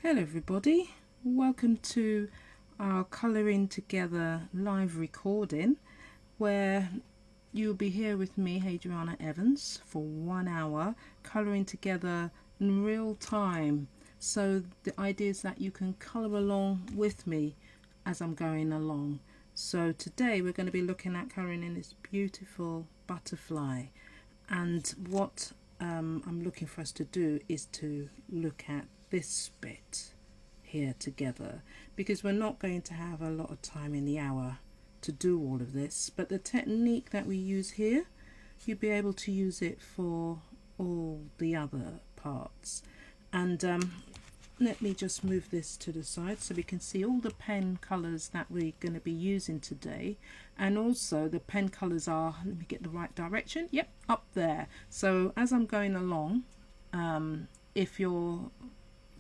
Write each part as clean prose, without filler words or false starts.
Hello everybody, welcome to our colouring together live recording where you'll be here with me, Adriana Evans, for 1 hour colouring together in real time. So the idea is that you can colour along with me as I'm going along. So today we're going to be looking at colouring in this beautiful butterfly, and what I'm looking for us to do is to look at this bit here together, because we're not going to have a lot of time in the hour to do all of this, but the technique that we use here, you'll be able to use it for all the other parts. And let me just move this to the side so we can see all the pen colours that we're going to be using today. And also the pen colours are, let me get the right direction, yep, up there. So as I'm going along, if you're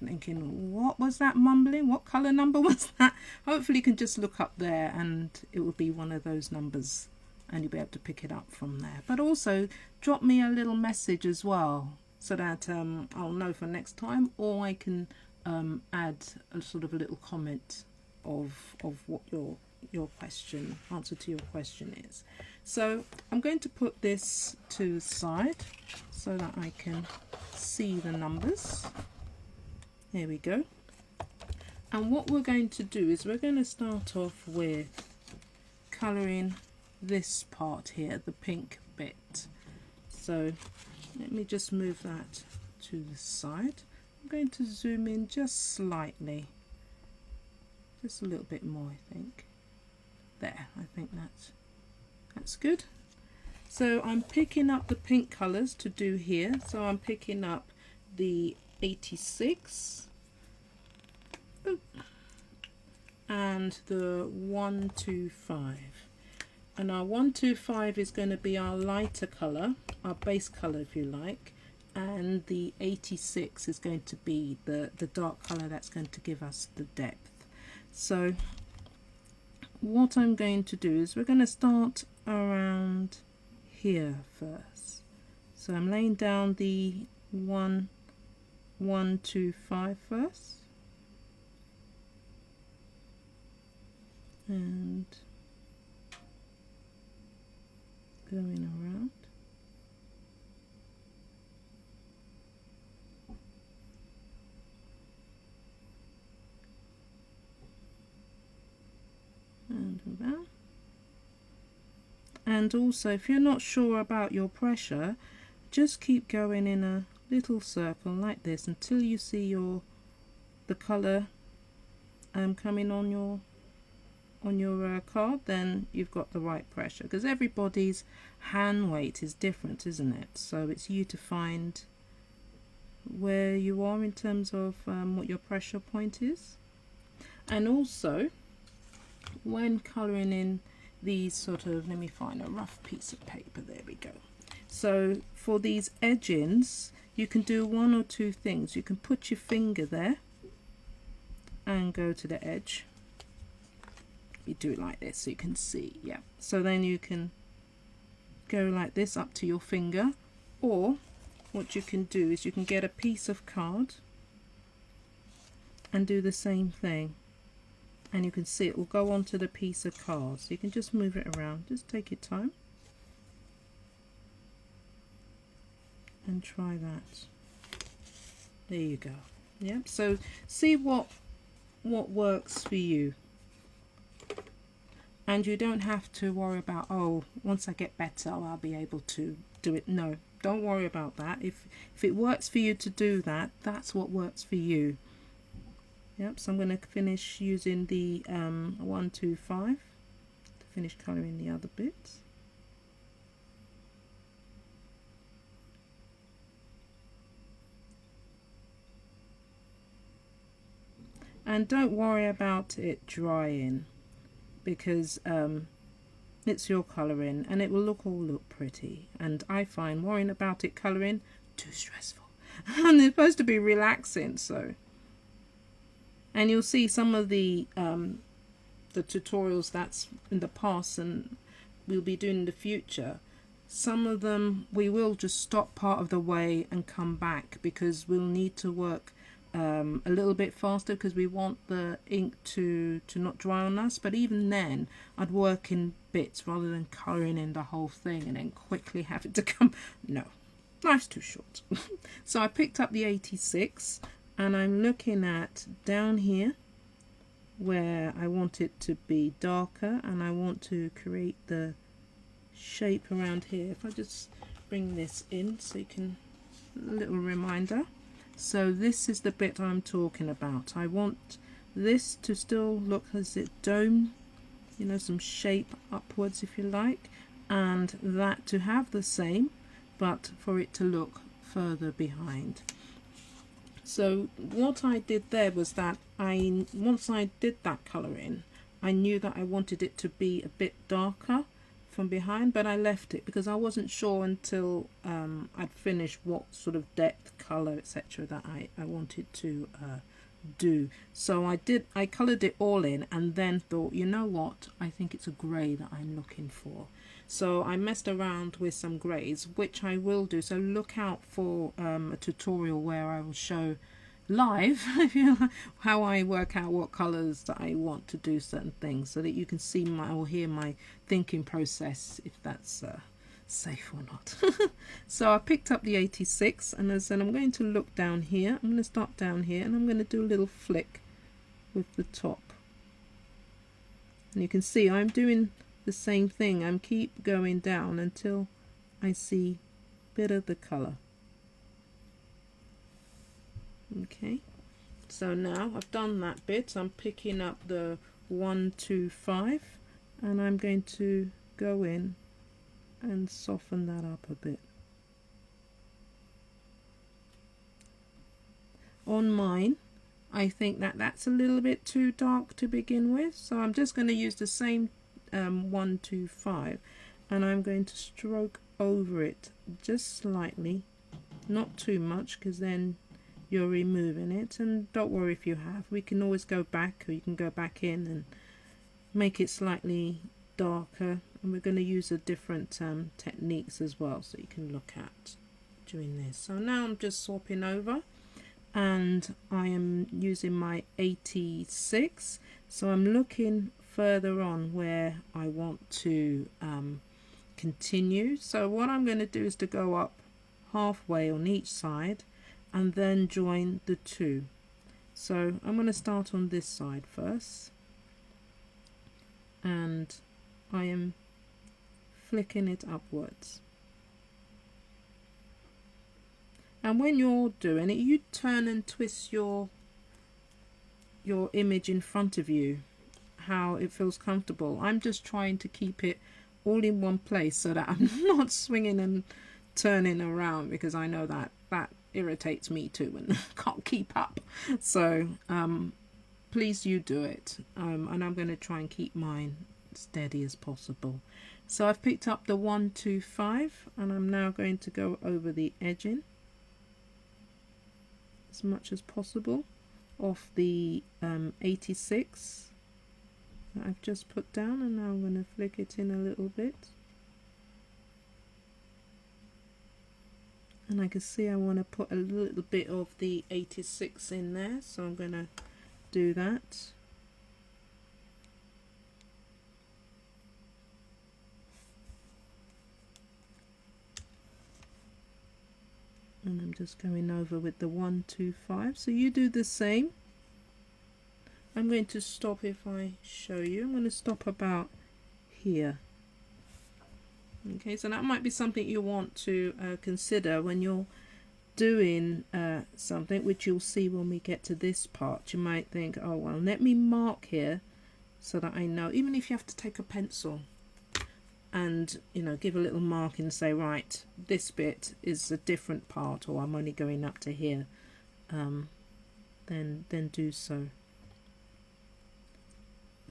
thinking, what was that mumbling, what colour number was that, hopefully you can just look up there and it will be one of those numbers and you'll be able to pick it up from there. But also drop me a little message as well, so that I'll know for next time, or I can add a sort of a little comment of what your question, answer to your question is. So I'm going to put this to the side so that I can see the numbers. There we go. And what we're going to do is we're going to start off with colouring this part here, the pink bit. So let me just move that to the side. I'm going to zoom in just slightly, just a little bit more, I think. There, I think that's good. So I'm picking up the pink colours to do here. So I'm picking up the 86 and the 125. And our 125 is going to be our lighter colour, our base colour if you like, and the 86 is going to be the dark colour that's going to give us the depth. So what I'm going to do is we're going to start around here first. So I'm laying down the 125 first, and going around. And around. And also, if you're not sure about your pressure, just keep going in a little circle like this until you see the colour coming on your card. Then you've got the right pressure, because everybody's hand weight is different, isn't it? So it's you to find where you are in terms of what your pressure point is. And also when colouring in these sort of, let me find a rough piece of paper, there we go. So for these edgings, you can do one or two things. You can put your finger there and go to the edge. You do it like this so you can see, yeah. So then you can go like this up to your finger, or what you can do is you can get a piece of card and do the same thing, and you can see it will go onto the piece of card. So you can just move it around, just take your time and try that. There you go. Yep. So see what works for you, and you don't have to worry about, oh, once I get better I'll be able to do it. No, don't worry about that. If it works for you to do that, that's what works for you. Yep. So I'm going to finish using the 125 to finish colouring the other bits. And don't worry about it drying, because it's your colouring and it will look pretty. And I find worrying about it colouring too stressful and it's supposed to be relaxing. So, and you'll see some of the tutorials that's in the past and we'll be doing in the future, some of them we will just stop part of the way and come back, because we'll need to work a little bit faster because we want the ink to not dry on us, but even then I'd work in bits rather than colouring in the whole thing and then quickly have it to come. No, life's too short. So I picked up the 86 and I'm looking at down here where I want it to be darker, and I want to create the shape around here. If I just bring this in so you can, a little reminder. So this is the bit I'm talking about. I want this to still look as it dome, you know, some shape upwards if you like, and that to have the same, but for it to look further behind. So what I did there was that once I did that colouring, I knew that I wanted it to be a bit darker from behind, but I left it because I wasn't sure until I'd finished what sort of depth, colour, etc. that I wanted to do. So I coloured it all in and then thought, you know what, I think it's a grey that I'm looking for. So I messed around with some greys, which I will do. So look out for a tutorial where I will show live how I work out what colours that I want to do certain things, so that you can see or hear my thinking process, if that's safe or not. So I picked up the 86 and as I said, I'm going to look down here. I'm going to start down here and I'm going to do a little flick with the top, and you can see I'm doing the same thing. I'm keep going down until I see a bit of the colour. Okay, so now I've done that bit. I'm picking up the 125 and I'm going to go in and soften that up a bit. On mine, I think that that's a little bit too dark to begin with, so I'm just going to use the same 125 and I'm going to stroke over it just slightly, not too much, because then you're removing it. And don't worry if you have, we can always go back, or you can go back in and make it slightly darker, and we're going to use a different techniques as well, so you can look at doing this. So now I'm just swapping over and I am using my 86, so I'm looking further on where I want to continue. So what I'm going to do is to go up halfway on each side and then join the two. So I'm going to start on this side first and I am flicking it upwards. And when you're doing it, you turn and twist your image in front of you how it feels comfortable. I'm just trying to keep it all in one place so that I'm not swinging and turning around, because I know that irritates me too and can't keep up. So please you do it, and I'm going to try and keep mine steady as possible. So I've picked up the 125 and I'm now going to go over the edging as much as possible off the 86 that I've just put down, and now I'm going to flick it in a little bit. And I can see I want to put a little bit of the 86 in there, so I'm going to do that. And I'm just going over with the 125, so you do the same. I'm going to stop if I show you. I'm going to stop about here. Okay, so that might be something you want to consider when you're doing something, which you'll see when we get to this part. You might think, oh well, let me mark here so that I know, even if you have to take a pencil and, you know, give a little mark and say, right, this bit is a different part, or I'm only going up to here, then do so.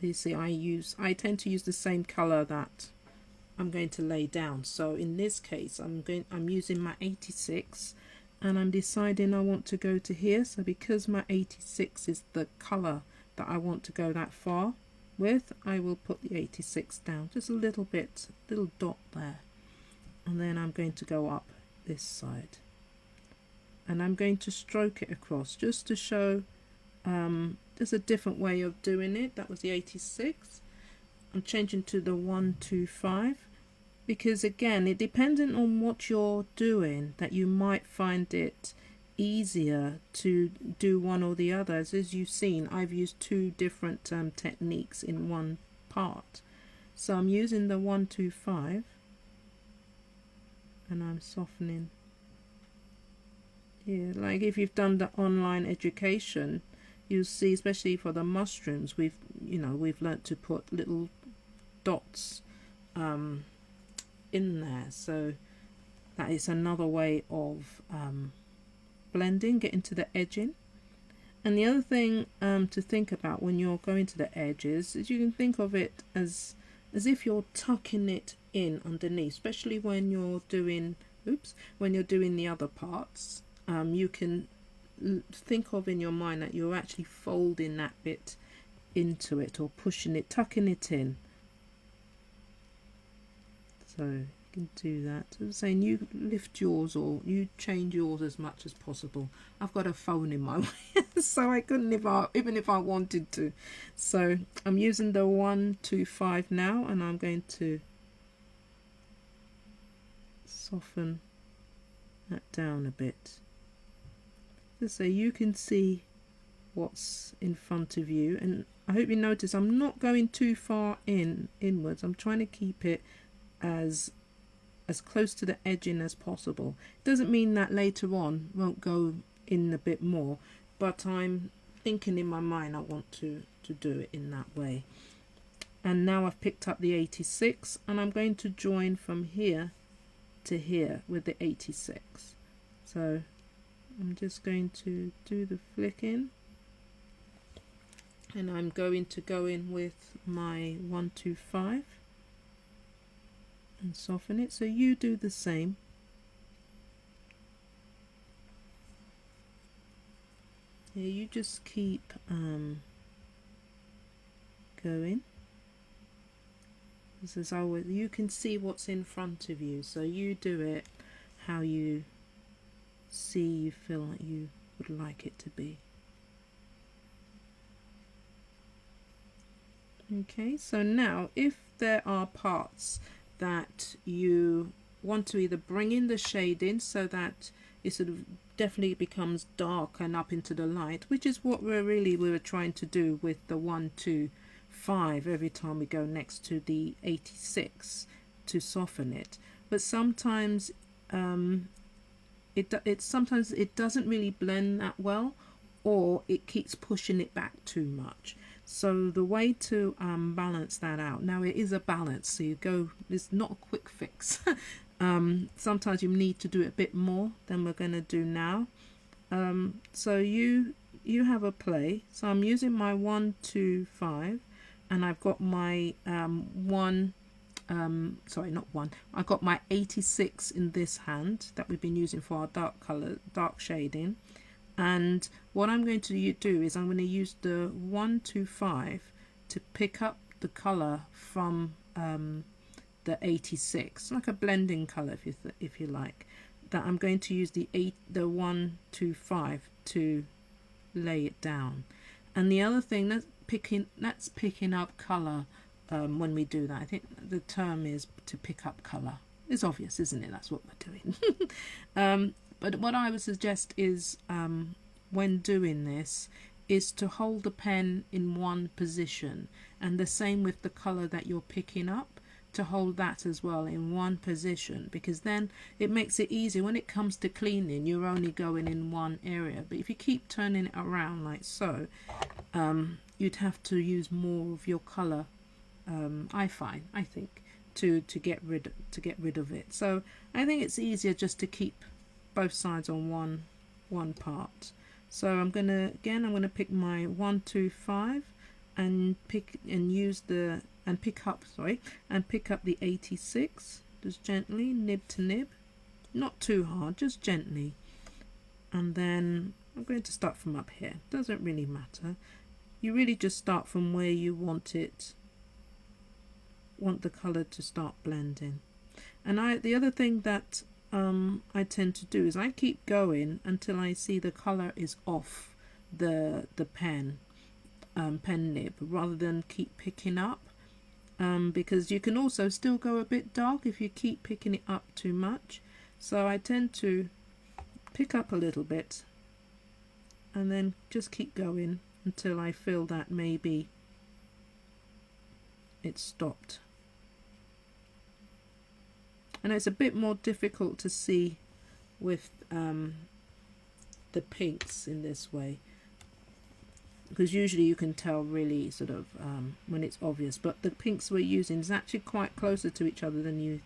You see, I tend to use the same color that I'm going to lay down. So in this case, I'm using my 86 and I'm deciding I want to go to here. So because my 86 is the color that I want to go that far with, I will put the 86 down just a little bit, little dot there, and then I'm going to go up this side and I'm going to stroke it across just to show there's a different way of doing it. That was the 86. I'm changing to the 125 because again, it depending on what you're doing, that you might find it easier to do one or the other. As you've seen, I've used two different techniques in one part. So I'm using the 125 and I'm softening here. Like if you've done the online education, you'll see, especially for the mushrooms, we've learnt to put little dots in there. So that is another way of blending, getting to the edging. And the other thing to think about when you're going to the edges is you can think of it as if you're tucking it in underneath, especially when you're doing the other parts. You can think of in your mind that you're actually folding that bit into it, or pushing it, tucking it in. So you can do that. As I'm saying, you lift yours or you change yours as much as possible. I've got a phone in my way, so I couldn't even if I wanted to. So I'm using the 125 now, and I'm going to soften that down a bit. So you can see what's in front of you, and I hope you notice I'm not going too far inwards. I'm trying to keep it as close to the edging as possible. It doesn't mean that later on won't go in a bit more, but I'm thinking in my mind I want to do it in that way. And now I've picked up the 86, and I'm going to join from here to here with the 86. So I'm just going to do the flicking, and I'm going to go in with my 125 and soften it. So you do the same. Yeah, you just keep going. This is always, you can see what's in front of you, so you do it how you feel like you would like it to be. Okay, so now if there are parts that you want to either bring in the shade in so that it sort of definitely becomes dark and up into the light, which is what we were trying to do with the 125 every time we go next to the 86 to soften it. But sometimes sometimes it doesn't really blend that well, or it keeps pushing it back too much. So the way to balance that out, now it is a balance, so it's not a quick fix. Sometimes you need to do it a bit more than we're going to do now. So you have a play. So I'm using my 125, and I've got my I've got my 86 in this hand that we've been using for our dark shading. And what I'm going to do is I'm going to use the 125 to pick up the color from the 86, like a blending color if you like. That I'm going to use the 125 to lay it down. And the other thing, that's picking up color. When we do that, I think the term is to pick up color. It's obvious, isn't it? That's what we're doing. But what I would suggest is when doing this is to hold the pen in one position, and the same with the color that you're picking up, to hold that as well in one position, because then it makes it easy when it comes to cleaning. You're only going in one area, but if you keep turning it around like so, you'd have to use more of your color, I think, to get rid of it. So I think it's easier just to keep both sides on one part. So I'm gonna pick my 125 and pick up the 86, just gently, nib to nib, not too hard, just gently. And then I'm going to start from up here. Doesn't really matter. You really just start from where you want the color to start blending. And the other thing that I tend to do is I keep going until I see the color is off the pen nib, rather than keep picking up, because you can also still go a bit dark if you keep picking it up too much. So I tend to pick up a little bit and then just keep going until I feel that maybe it's stopped. And it's a bit more difficult to see with the pinks in this way, because usually you can tell really sort of when it's obvious, but the pinks we're using is actually quite closer to each other than you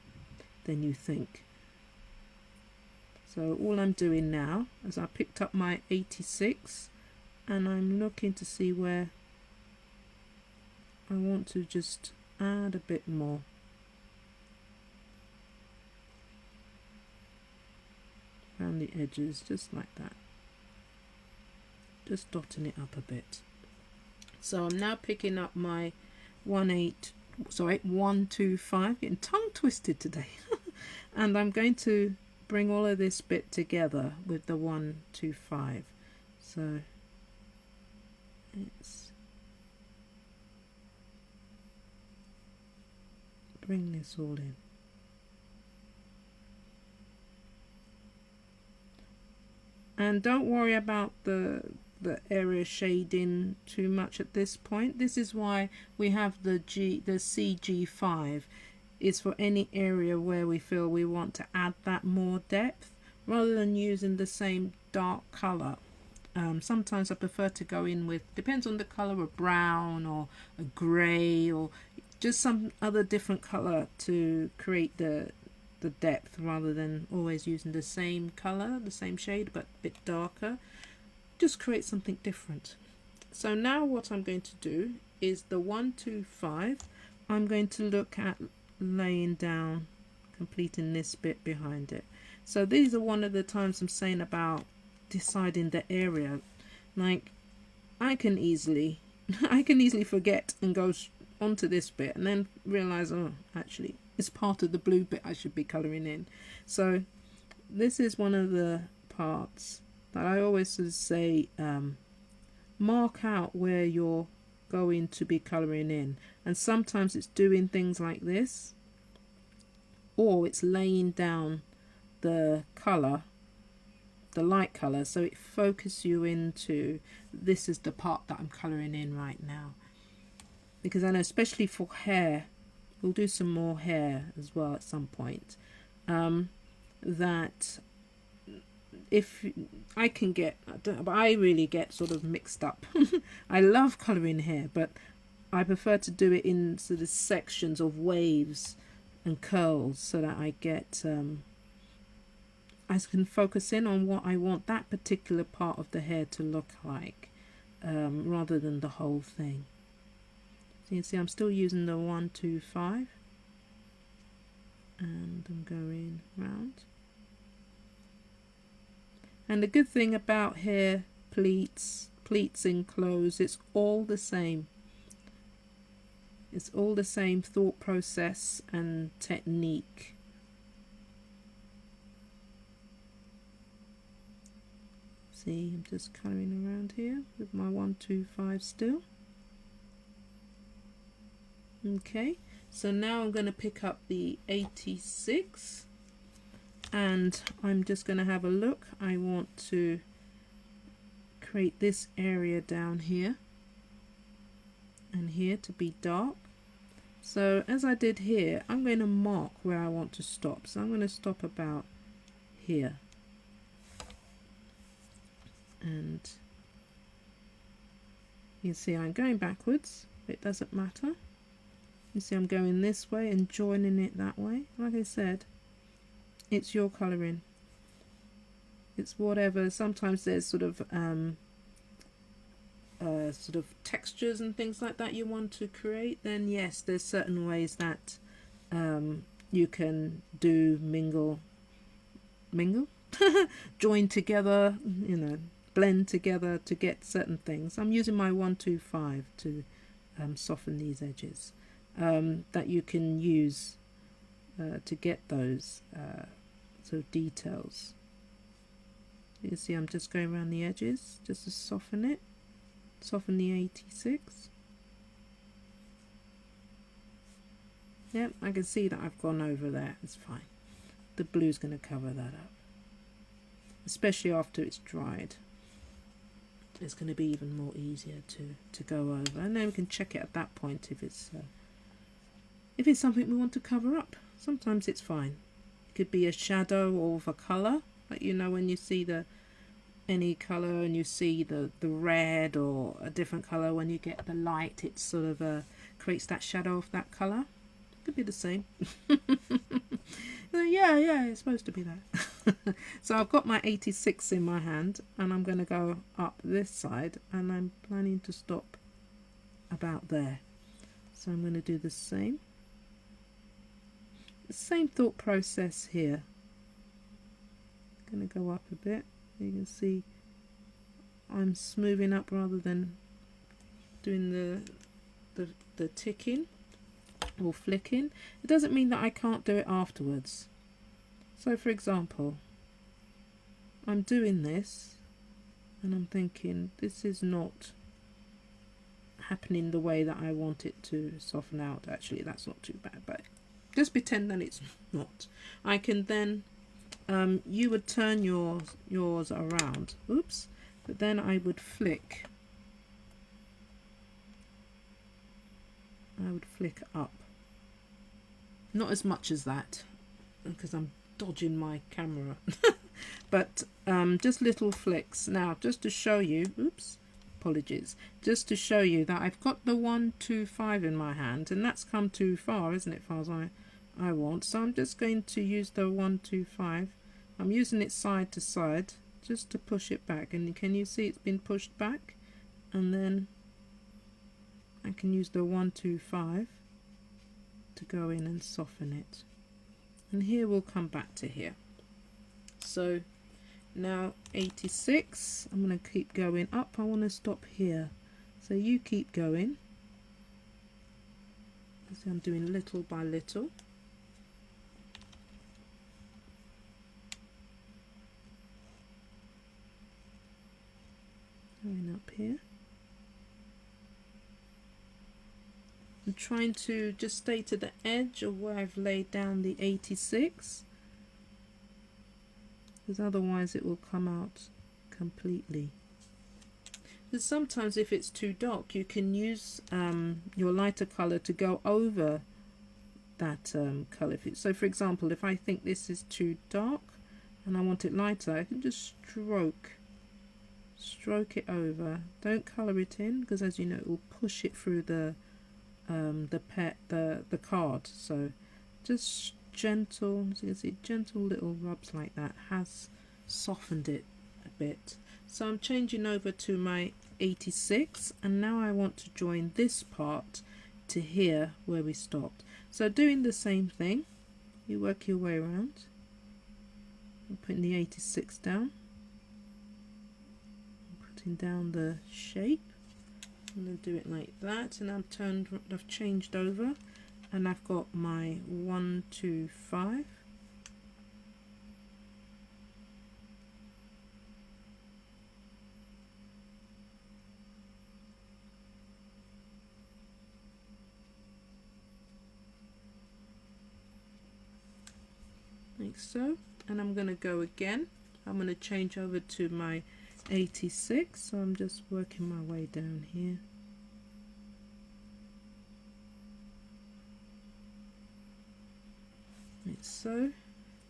think. So all I'm doing now is I picked up my 86 and I'm looking to see where I want to just add a bit more. Around the edges, just like that. Just dotting it up a bit. So I'm now picking up my 125, getting tongue twisted today. And I'm going to bring all of this bit together with the 125. So let's bring this all in. And don't worry about the area shading too much at this point. This is why we have the CG5. Is for any area where we feel we want to add that more depth, rather than using the same dark color. Sometimes I prefer to go in with, depends on the color, a brown or a gray or just some other different color to create the depth, rather than always using the same color, the same shade but a bit darker. Just create something different. So now what I'm going to do is the 125, I'm going to look at laying down, completing this bit behind it. So these are one of the times I'm saying about deciding the area. Like I can easily forget and go onto this bit and then realize, oh, actually it's part of the blue bit I should be coloring in. So this is one of the parts that I always sort of say, mark out where you're going to be coloring in, and sometimes it's doing things like this, or it's laying down the color, the light color, so it focuses you into, this is the part that I'm coloring in right now. Because I know especially for hair, we'll do some more hair as well at some point, that if I can get, but I really get sort of mixed up. I love colouring hair, but I prefer to do it in sort of sections of waves and curls, so that I get, I can focus in on what I want that particular part of the hair to look like, rather than the whole thing. So you can see I'm still using the 125, and I'm going round. And the good thing about hair, pleats in clothes, it's all the same. It's all the same thought process and technique. See, I'm just colouring around here with my 125 still. Okay, so now I'm going to pick up the 86. And I'm just going to have a look. I want to create this area down here and here to be dark. So as I did here, I'm going to mark where I want to stop. So I'm going to stop about here. And you can see I'm going backwards. It doesn't matter. You see I'm going this way and joining it that way. Like I said, it's your colouring. It's whatever. Sometimes there's sort of textures and things like that you want to create. Then yes, there's certain ways that you can do mingle, join together. You know, blend together to get certain things. I'm using my 125 to soften these edges. That you can use to get those sort of details. You can see I'm just going around the edges just to soften it, soften the 86. Yep, I can see that I've gone over there. It's fine. The blue's going to cover that up, especially after it's dried. It's going to be even more easier to go over, and then we can check it at that point if it's something we want to cover up. Sometimes it's fine. It could be a shadow of a colour, like you know when you see any colour and you see the red or a different colour, when you get the light it sort of creates that shadow of that colour. Could be the same. Yeah, it's supposed to be that. So I've got my 86 in my hand and I'm going to go up this side, and I'm planning to stop about there. So I'm going to do the same thought process here. I'm going to go up a bit. You can see I'm smoothing up rather than doing the ticking or flicking. It doesn't mean that I can't do it afterwards. So for example, I'm doing this and I'm thinking this is not happening the way that I want it to soften out. Actually, that's not too bad, but just pretend that it's not. I can then you would turn yours around, oops, but then I would flick. I would flick up. Not as much as that, because I'm dodging my camera. But just little flicks. Now, just to show you, oops, apologies, just to show you that I've got the 1, 2, 5 in my hand, and that's come too far, isn't it, far as I want. So I'm just going to use the 1, 2, 5. I'm using it side to side just to push it back, and can you see it's been pushed back? And then I can use the 1, 2, 5 to go in and soften it, and here we'll come back to here. So now 86, I'm going to keep going up. I want to stop here, so you keep going. So I'm doing little by little. Going up here. I'm trying to just stay to the edge of where I've laid down the 86, because otherwise it will come out completely. Because sometimes if it's too dark, you can use your lighter colour to go over that colour. So for example, if I think this is too dark and I want it lighter, I can just stroke it over. Don't colour it in, because as you know it will push it through the card. So just gentle, as you can see, gentle little rubs like that has softened it a bit. So I'm changing over to my 86, and now I want to join this part to here where we stopped. So doing the same thing, you work your way around. I'm putting the 86 down, putting down the shape. I'm going to do it like that, and I've changed over, and I've got my 1, 2, 5. Like so, and I'm going to go again. I'm going to change over to my 86, so I'm just working my way down here. Like so,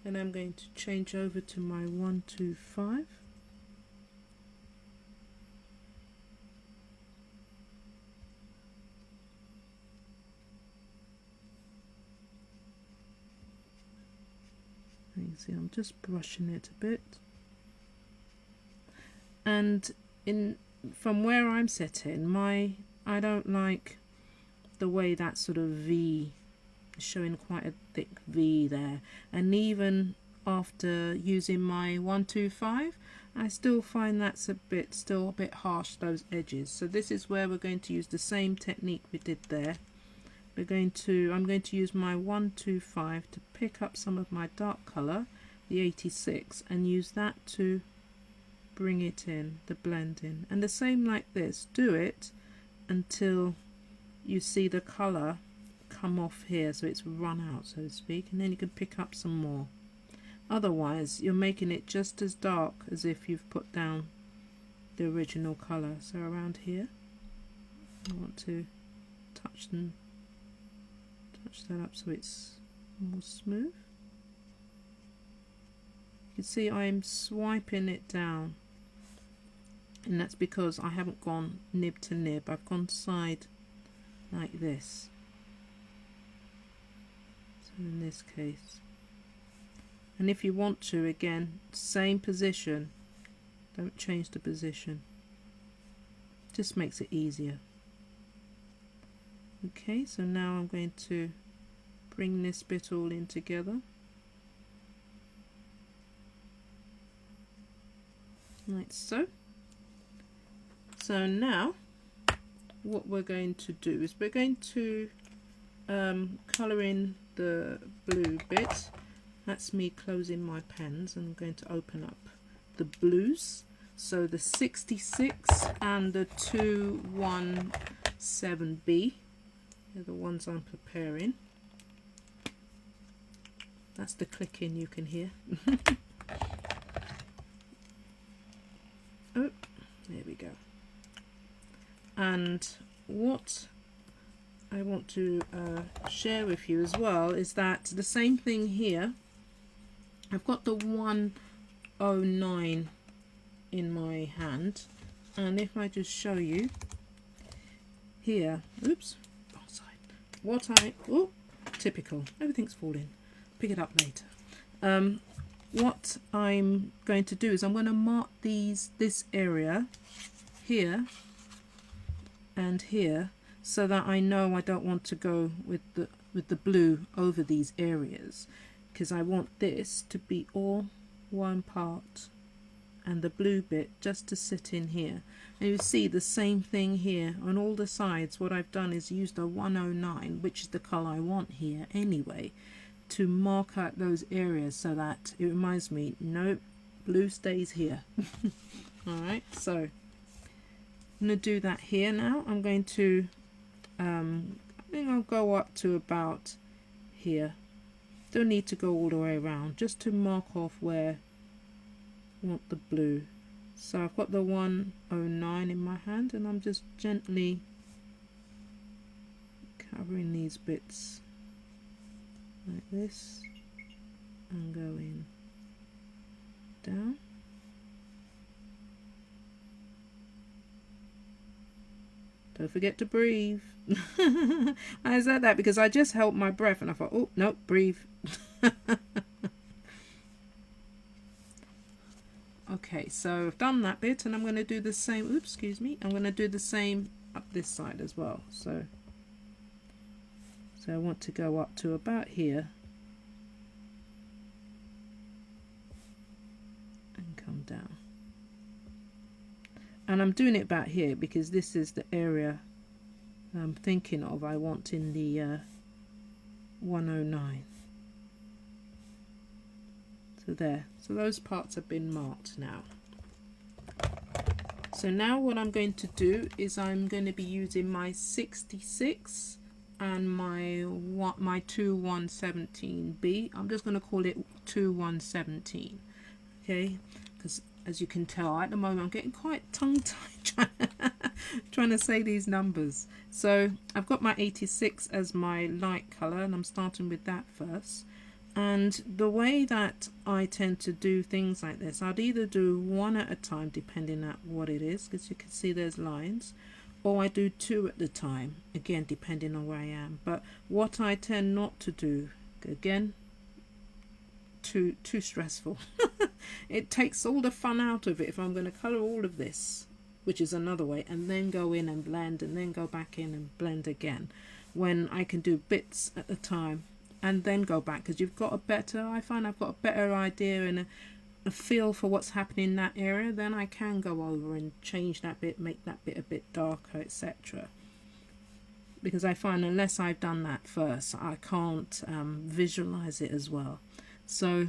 and I'm going to change over to my 1, 2, 5. You can see I'm just brushing it a bit. And from where I'm sitting, I don't like the way that sort of V is showing, quite a thick V there. And even after using my 1, 2, 5, I still find that's still a bit harsh, those edges. So this is where we're going to use the same technique we did there. I'm going to use my 1, 2, 5 to pick up some of my dark colour the 86, and use that to bring it in, the blend in. And the same like this, do it until you see the colour come off here, so it's run out, so to speak, and then you can pick up some more. Otherwise you're making it just as dark as if you've put down the original colour. So around here I want to touch that up so it's more smooth. You can see I'm swiping it down, and that's because I haven't gone nib to nib, I've gone side like this. So in this case, and if you want to, again, same position, don't change the position, just makes it easier. Okay, so now I'm going to bring this bit all in together like so. So now what we're going to do is we're going to colour in the blue bit. That's me closing my pens, and I'm going to open up the blues. So the 66 and the 217B, they're the ones I'm preparing. That's the clicking you can hear. Oh, there we go. And what I want to share with you as well is that the same thing here. I've got the 109 in my hand, and if I just show you here, oops, wrong side. What oh, typical, everything's falling. Pick it up later. What I'm going to do is I'm going to mark this area here and here, so that I know I don't want to go with the blue over these areas, because I want this to be all one part and the blue bit just to sit in here. And you see the same thing here on all the sides. What I've done is used a 109, which is the colour I want here anyway, to mark out those areas so that it reminds me, nope, blue stays here. Alright, so I'm going to do that here now. I'm going to I think I'll go up to about here. Don't need to go all the way around, just to mark off where I want the blue. So I've got the 109 in my hand, and I'm just gently covering these bits like this and going down. Don't forget to breathe. I said that because I just held my breath and I thought, oh, no, breathe. Okay, so I've done that bit, and I'm going to do the same. Oops, excuse me. I'm going to do the same up this side as well. So I want to go up to about here and come down. And I'm doing it about here because this is the area I'm thinking of. I want in the 109. So there. So those parts have been marked now. So now what I'm going to do is I'm going to be using my 66 and my 2117B. I'm just going to call it 2117. Okay, because as you can tell, at the moment I'm getting quite tongue-tied trying to say these numbers. So I've got my 86 as my light colour, and I'm starting with that first. And the way that I tend to do things like this, I'd either do one at a time depending on what it is, because you can see there's lines, or I do two at a time, again depending on where I am. But what I tend not to do, again, too stressful. It takes all the fun out of it if I'm going to colour all of this, which is another way, and then go in and blend, and then go back in and blend again, when I can do bits at a time and then go back, because you've got a better, I find I've got a better idea and a feel for what's happening in that area. Then I can go over and change that bit, make that bit a bit darker, etc. Because I find unless I've done that first, I can't visualize it as well. So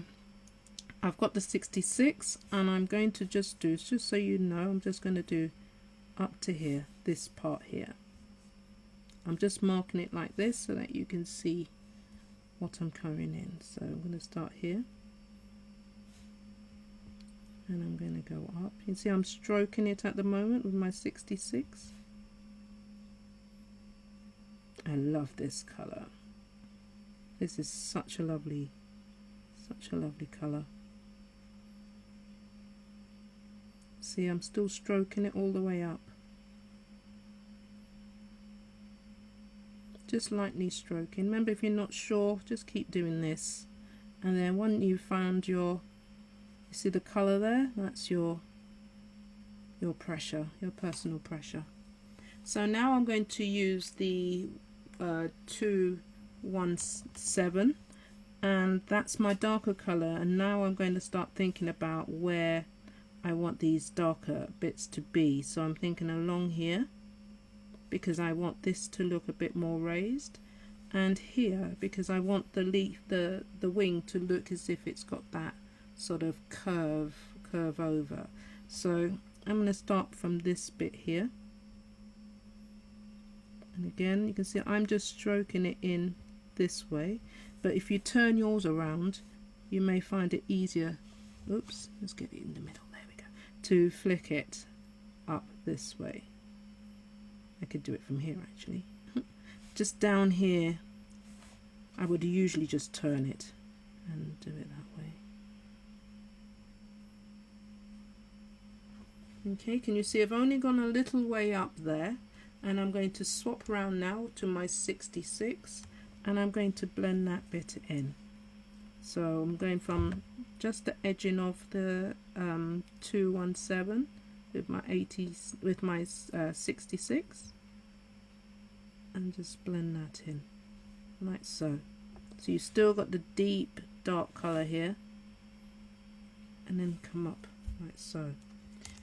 I've got the 66 and I'm going to just do, just so you know, I'm just going to do up to here, this part here. I'm just marking it like this so that you can see what I'm coloring in. So I'm going to start here and I'm going to go up. You can see I'm stroking it at the moment with my 66. I love this color. This is such a lovely color. See, I'm still stroking it all the way up. Just lightly stroking. Remember, if you're not sure, just keep doing this. And then when you've found your, you see the color there? That's your pressure, your personal pressure. So now I'm going to use the 217, and that's my darker color. And now I'm going to start thinking about where I want these darker bits to be. So I'm thinking along here, because I want this to look a bit more raised, and here because I want the leaf, the wing, to look as if it's got that sort of curve over. So I'm going to start from this bit here, and again you can see I'm just stroking it in this way, but if you turn yours around you may find it easier, oops, let's get it in the middle, there we go, to flick it up this way. I could do it from here actually. Just down here I would usually just turn it and do it that way. Okay, can you see I've only gone a little way up there, and I'm going to swap around now to my 66 and I'm going to blend that bit in. So I'm going from just the edging of the 217 with my 66 and just blend that in like so. So you still got the deep dark color here, and then come up like so.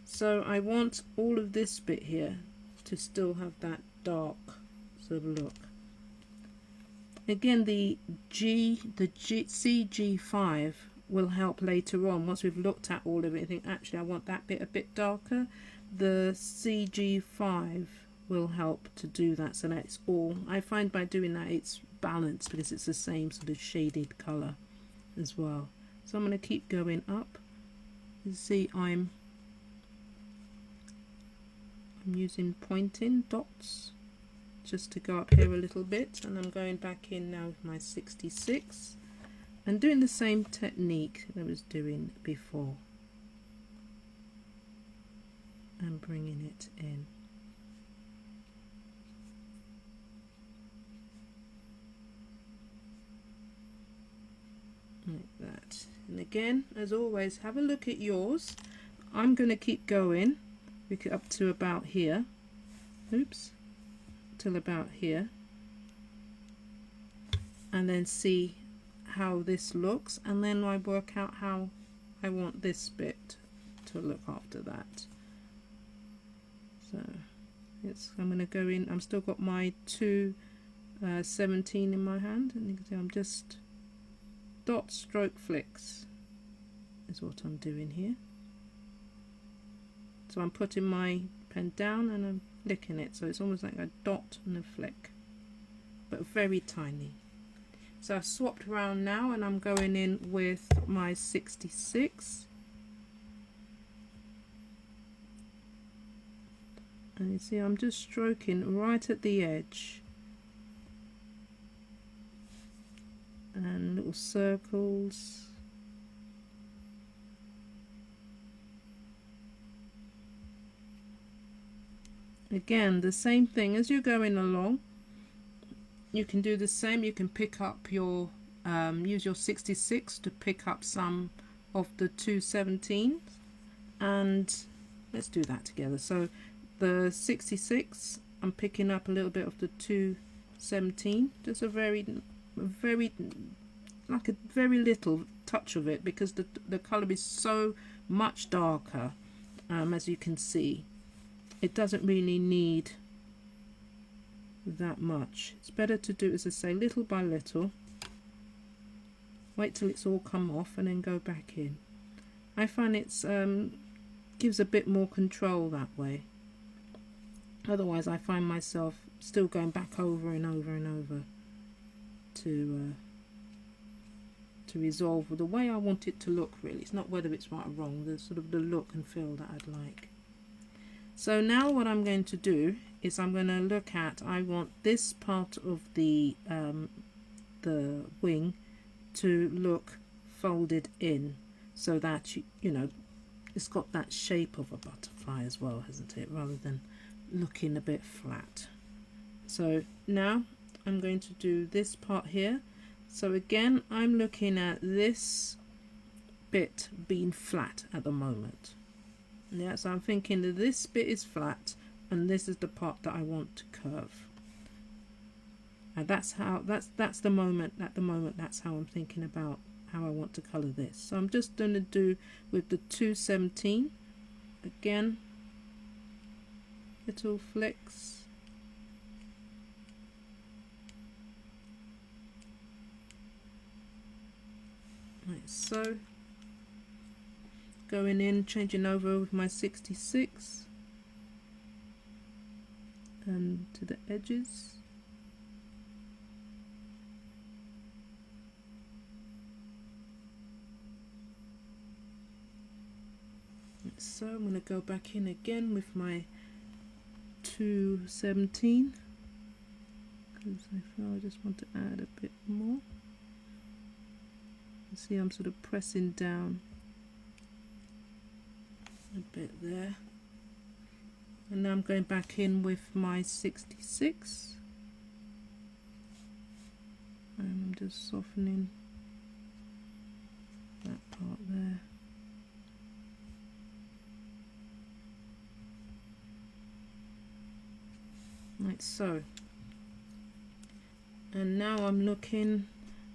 So I want all of this bit here to still have that dark sort of look. Again, the CG5 will help later on once we've looked at all of it. I think actually I want that bit a bit darker. The CG5 will help to do that, so that's all. I find by doing that it's balanced because it's the same sort of shaded color as well. So I'm going to keep going up. You see I'm using pointing dots just to go up here a little bit, and I'm going back in now with my 66 and doing the same technique that I was doing before and bringing it in. Like that. And again, as always, have a look at yours. I'm going to keep going up to about here, oops, till about here, and then see how this looks, and then I work out how I want this bit to look after that. So I'm going to go in, I'm still got my 217 in my hand, and you can see I'm just dot stroke flicks is what I'm doing here. So I'm putting my pen down and I'm flicking it, so it's almost like a dot and a flick, but very tiny. So I've swapped around now and I'm going in with my 66, and you see I'm just stroking right at the edge and little circles. Again, the same thing as you're going along. You can do the same. You can pick up your use your 66 to pick up some of the 217s, and let's do that together. So the 66, I'm picking up a little bit of the 217, just a very like a very little touch of it, because the color is so much darker, as you can see. It doesn't really need that much. It's better to do, as I say, little by little. Wait till it's all come off and then go back in. I find it's gives a bit more control that way. Otherwise I find myself still going back over and over and over to resolve the way I want it to look. Really, it's not whether it's right or wrong, the sort of the look and feel that I'd like. So now what I'm going to do is I'm going to look at, I want this part of the wing to look folded in, so that you know it's got that shape of a butterfly as well, hasn't it, rather than looking a bit flat. So now I'm going to do this part here. So again, I'm looking at this bit being flat at the moment. Yeah, so I'm thinking that this bit is flat and this is the part that I want to curve. And that's how that's the moment, at the moment that's how I'm thinking about how I want to colour this. So I'm just going to do with the 217 again, little flicks. Like so. Going in, changing over with my 66 and to the edges. So I'm going to go back in again with my 217 because I feel I just want to add a bit more. You see I'm sort of pressing down a bit there, and now I'm going back in with my 66 and I'm just softening that part there. Like so. And now I'm looking,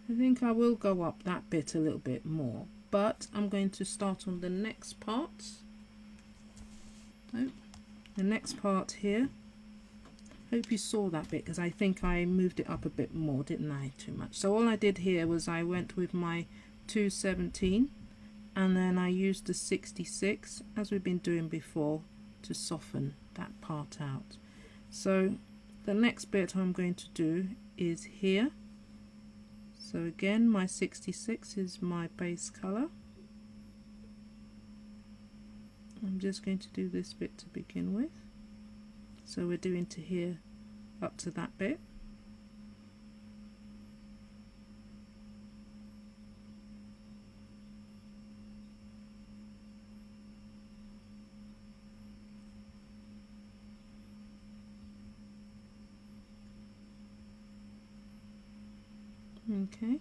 I think I will go up that bit a little bit more, but I'm going to start on the next part. Oh, the next part here. Hope you saw that bit because I think I moved it up a bit more, didn't I? Too much. So all I did here was I went with my 217 and then I used the 66 as we've been doing before to soften that part out. So the next bit I'm going to do is here. So again, my 66 is my base color. I'm just going to do this bit to begin with. So we're doing to here up to that bit. Okay,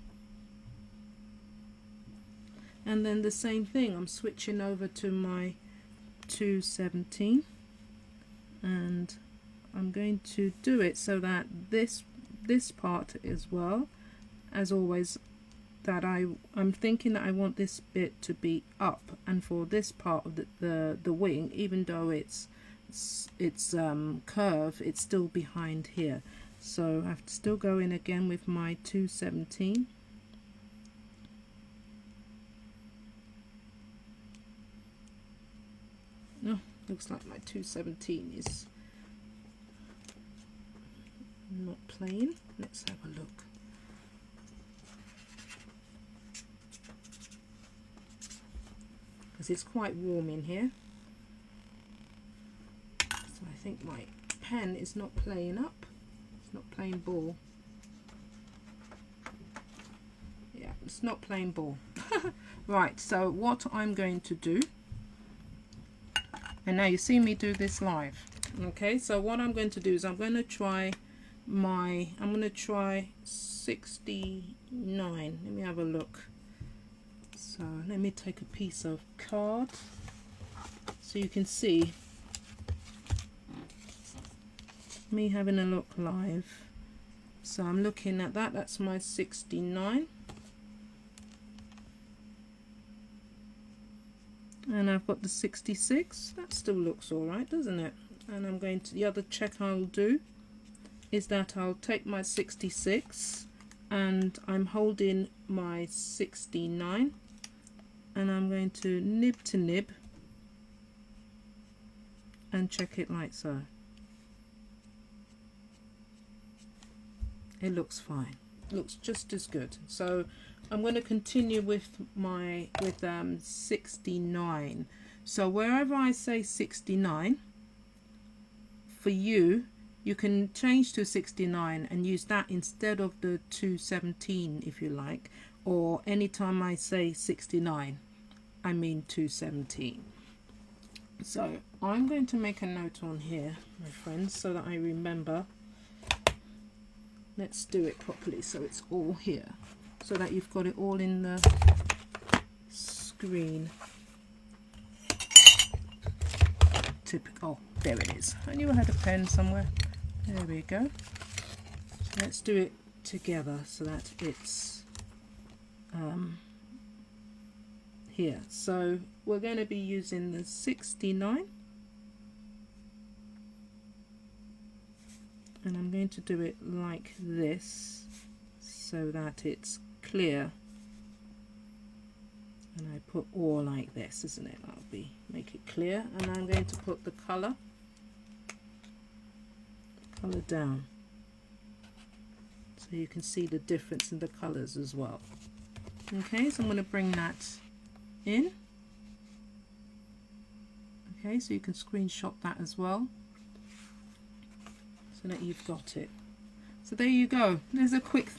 and then the same thing, I'm switching over to my 217 and I'm going to do it so that this part as well, as always, that I'm thinking that I want this bit to be up, and for this part of the wing, even though it's curved, it's still behind here. So I have to still go in again with my 217. Oh, looks like my 217 is not plain. Let's have a look. Because it's quite warm in here. So I think my pen is not playing up. Not playing ball. Yeah, it's not playing ball. Right, so what I'm going to do, and now you see me do this live. Okay, so what I'm going to do is I'm going to try 69. Let me have a look. So let me take a piece of card so you can see me having a look live. So I'm looking at that, that's my 69, and I've got the 66. That still looks alright, doesn't it? And I'm going to, the other check I'll do is that I'll take my 66 and I'm holding my 69 and I'm going to nib to nib and check it like so. It looks fine, looks just as good. So I'm going to continue with my 69. So wherever I say 69, for you, you can change to 69 and use that instead of the 217 if you like, or anytime I say 69 I mean 217. So I'm going to make a note on here, my friends, so that I remember. Let's do it properly so it's all here, so that you've got it all in the screen. Typical. Oh, there it is. I knew I had a pen somewhere. There we go. Let's do it together so that it's here. So we're going to be using the 69, and I'm going to do it like this so that it's clear, and I put all like this, isn't it? That'll be make it clear. And I'm going to put the colour down so you can see the difference in the colours as well. Okay, so I'm going to bring that in. Okay, so you can screenshot that as well so that you've got it. So there you go. There's a quick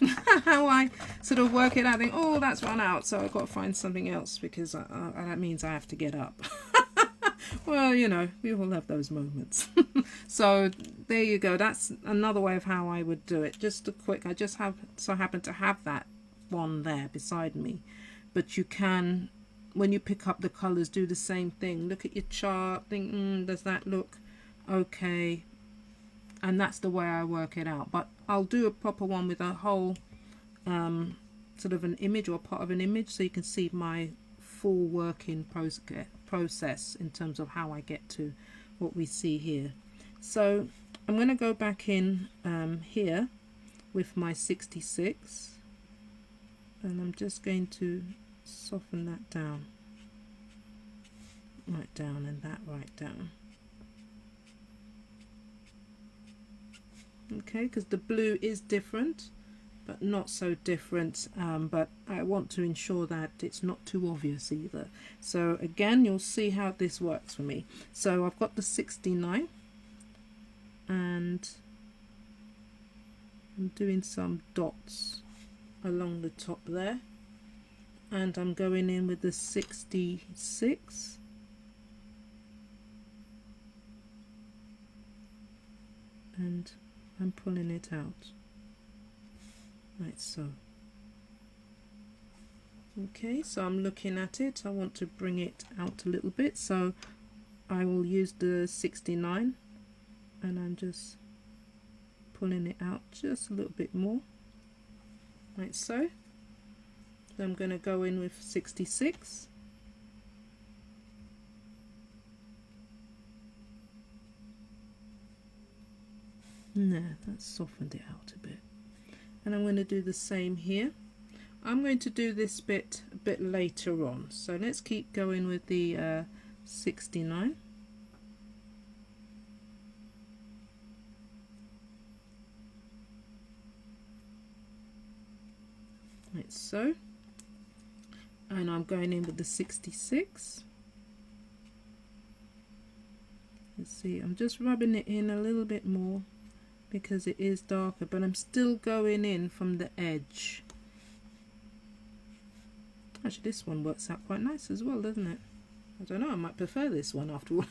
how I sort of work it out. I think, oh, that's run out, so I've got to find something else because that means I have to get up. Well, you know, we all have those moments. So there you go. That's another way of how I would do it. Just a quick, I just happen to have that one there beside me. But you can, when you pick up the colours, do the same thing. Look at your chart, think, does that look okay? And that's the way I work it out. But I'll do a proper one with a whole sort of an image or part of an image, so you can see my full working process in terms of how I get to what we see here. So I'm going to go back in here with my 66, and I'm just going to soften that down, right down, and that right down. Okay, because the blue is different, but not so different, but I want to ensure that it's not too obvious either. So again, you'll see how this works for me. So I've got the 69, and I'm doing some dots along the top there, and I'm going in with the 66, and I'm pulling it out like so. Okay, so I'm looking at it, I want to bring it out a little bit, so I will use the 69, and I'm just pulling it out just a little bit more like so. Then I'm going to go in with 66, no, that's softened it out a bit, and I'm going to do the same here. I'm going to do this bit a bit later on, so let's keep going with the 69. Like so, and I'm going in with the 66. Let's see, I'm just rubbing it in a little bit more because it is darker, but I'm still going in from the edge. Actually, this one works out quite nice as well, doesn't it? I don't know, I might prefer this one after all.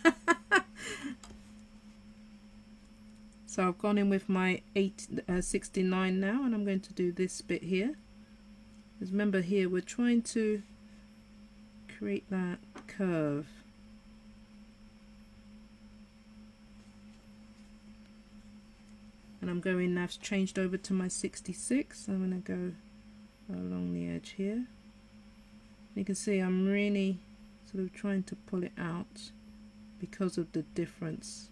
So I've gone in with my 69 now, and I'm going to do this bit here. Because remember, here we're trying to create that curve. And I'm going now, I've changed over to my 66. I'm going to go along the edge here. You can see I'm really sort of trying to pull it out because of the difference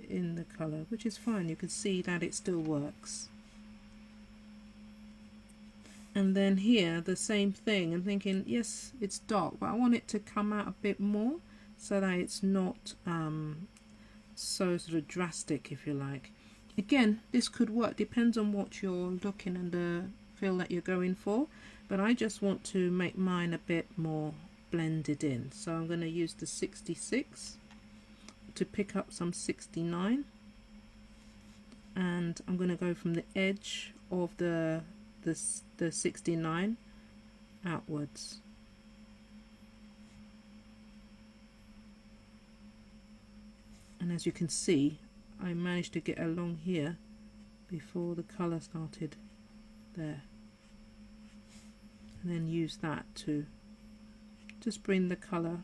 in the colour, which is fine. You can see that it still works. And then here the same thing. I'm thinking, yes, it's dark, but I want it to come out a bit more so that it's not so sort of drastic, if you like. Again, this could work, depends on what you're looking and the feel that you're going for, but I just want to make mine a bit more blended in, so I'm going to use the 66 to pick up some 69, and I'm going to go from the edge of the 69 outwards. And as you can see, I managed to get along here before the colour started there, and then use that to just bring the colour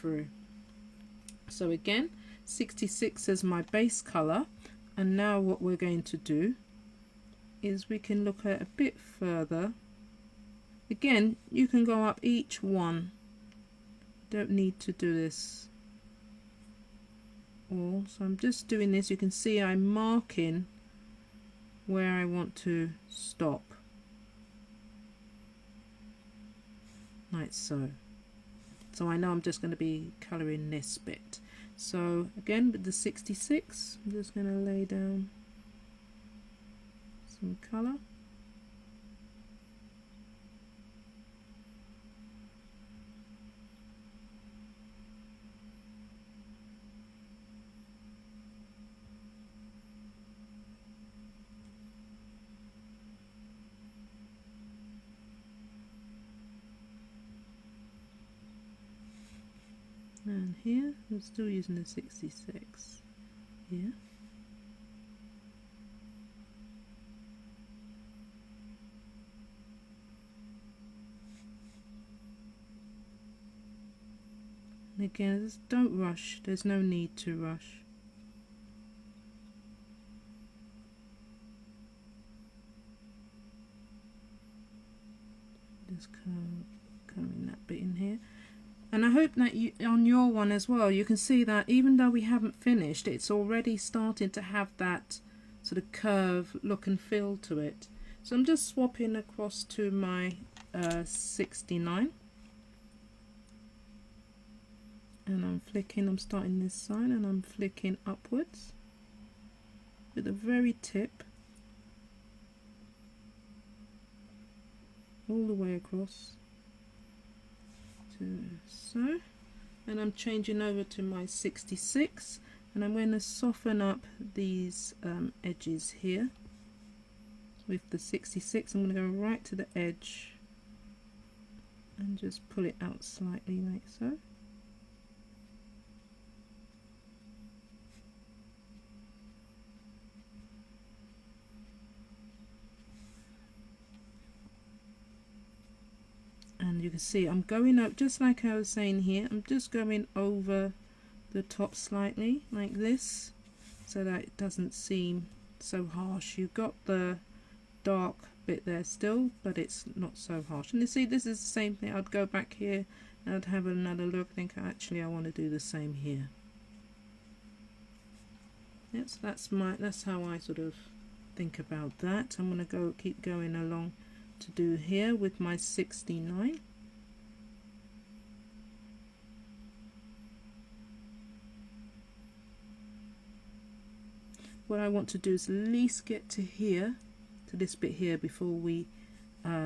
through. So again, 66 is my base colour, and now what we're going to do is we can look at a bit further. Again, you can go up each one, don't need to do this all. So I'm just doing this. You can see I'm marking where I want to stop, like so. So I know I'm just going to be colouring this bit. So again, with the 66, I'm just going to lay down some colour. And here, I'm still using the 66 here. And again, just don't rush, there's no need to rush. Just colouring that bit in here. And I hope that you, on your one as well, you can see that even though we haven't finished, it's already starting to have that sort of curve look and feel to it. So I'm just swapping across to my 69. And I'm flicking, I'm starting this side and I'm flicking upwards with a very tip all the way across. So, and I'm changing over to my 66, and I'm going to soften up these edges here with the 66. I'm going to go right to the edge and just pull it out slightly like so. And you can see I'm going up, just like I was saying here, I'm just going over the top slightly like this so that it doesn't seem so harsh. You've got the dark bit there still, but it's not so harsh. And you see, this is the same thing. I'd go back here and I'd have another look, think actually I want to do the same here. Yes, that's how I sort of think about that. I'm going to keep going along to do here with my 69. What I want to do is at least get to here, to this bit here before we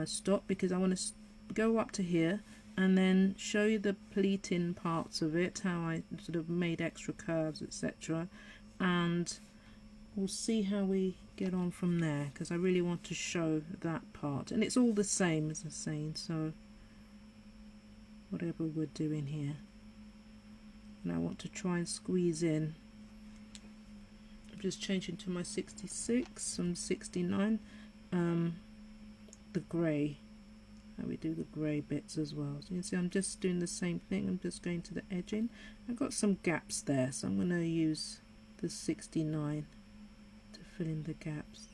stop, because I want to go up to here and then show you the pleating parts of it, how I sort of made extra curves, etc. And we'll see how we get on from there, because I really want to show that part, and it's all the same as I'm saying, so whatever we're doing here. And I want to try and squeeze in. I'm just changing to my 66 from 69, the grey, how we do the grey bits as well. So you can see I'm just doing the same thing. I'm just going to the edging. I've got some gaps there, so I'm going to use the 69 to fill in the gaps.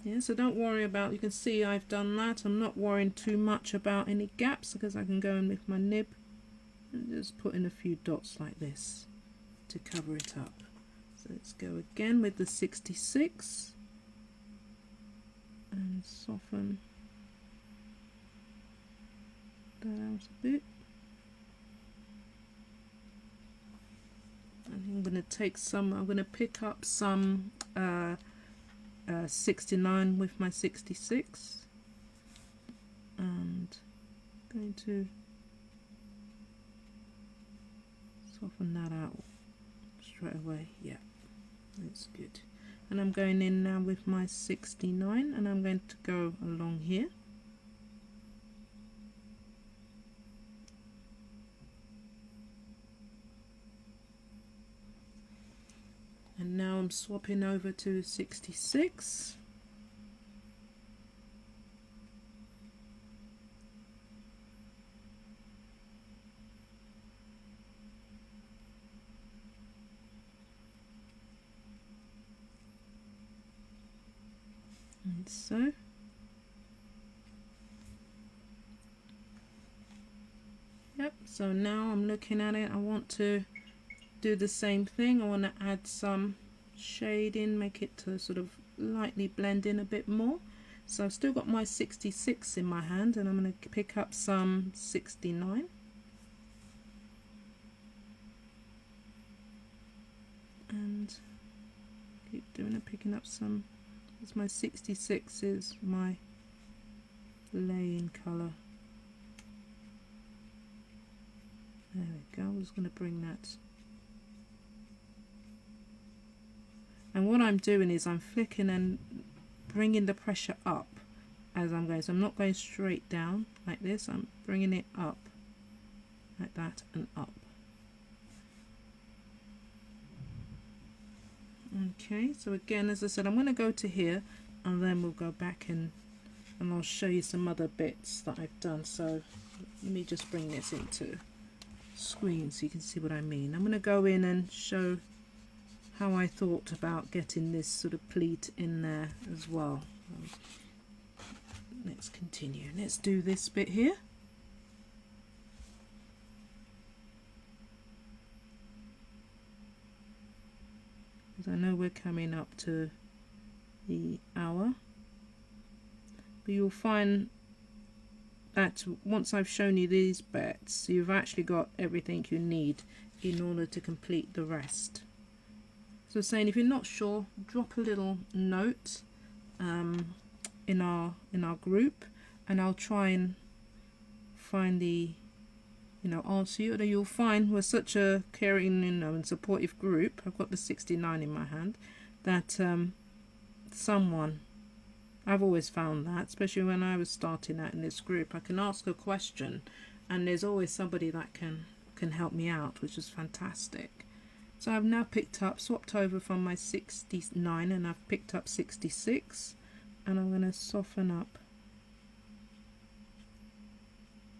Yeah, so don't worry about, you can see I've done that. I'm not worrying too much about any gaps, because I can go in with my nib and just put in a few dots like this to cover it up. So let's go again with the 66 and soften that out a bit. And I'm going to take some, I'm going to pick up some 69 with my 66 and going to soften that out straight away. Yeah, that's good. And I'm going in now with my 69 and I'm going to go along here. And now I'm swapping over to 66. And so. Yep, so now I'm looking at it, I want to do the same thing. I want to add some shading, make it to sort of lightly blend in a bit more. So I've still got my 66 in my hand and I'm going to pick up some 69. And keep doing it, picking up some, as my 66 is my laying colour. There we go, I'm just going to bring that. And what I'm doing is I'm flicking and bringing the pressure up as I'm going. So I'm not going straight down like this, I'm bringing it up like that and up. Okay, so again, as I said, I'm going to go to here and then we'll go back and I'll show you some other bits that I've done. So let me just bring this into screen so you can see what I mean. I'm going to go in and show how I thought about getting this sort of pleat in there as well. Let's continue. Let's do this bit here. Because I know we're coming up to the hour. But you'll find that once I've shown you these bits, you've actually got everything you need in order to complete the rest. So saying, if you're not sure, drop a little note in our group, and I'll try and find the answer you. And you'll find we're such a caring and supportive group. I've got the 69 in my hand. That someone, I've always found that, especially when I was starting out in this group, I can ask a question, and there's always somebody that can help me out, which is fantastic. So I've now swapped over from my 69 and I've picked up 66, and I'm going to soften up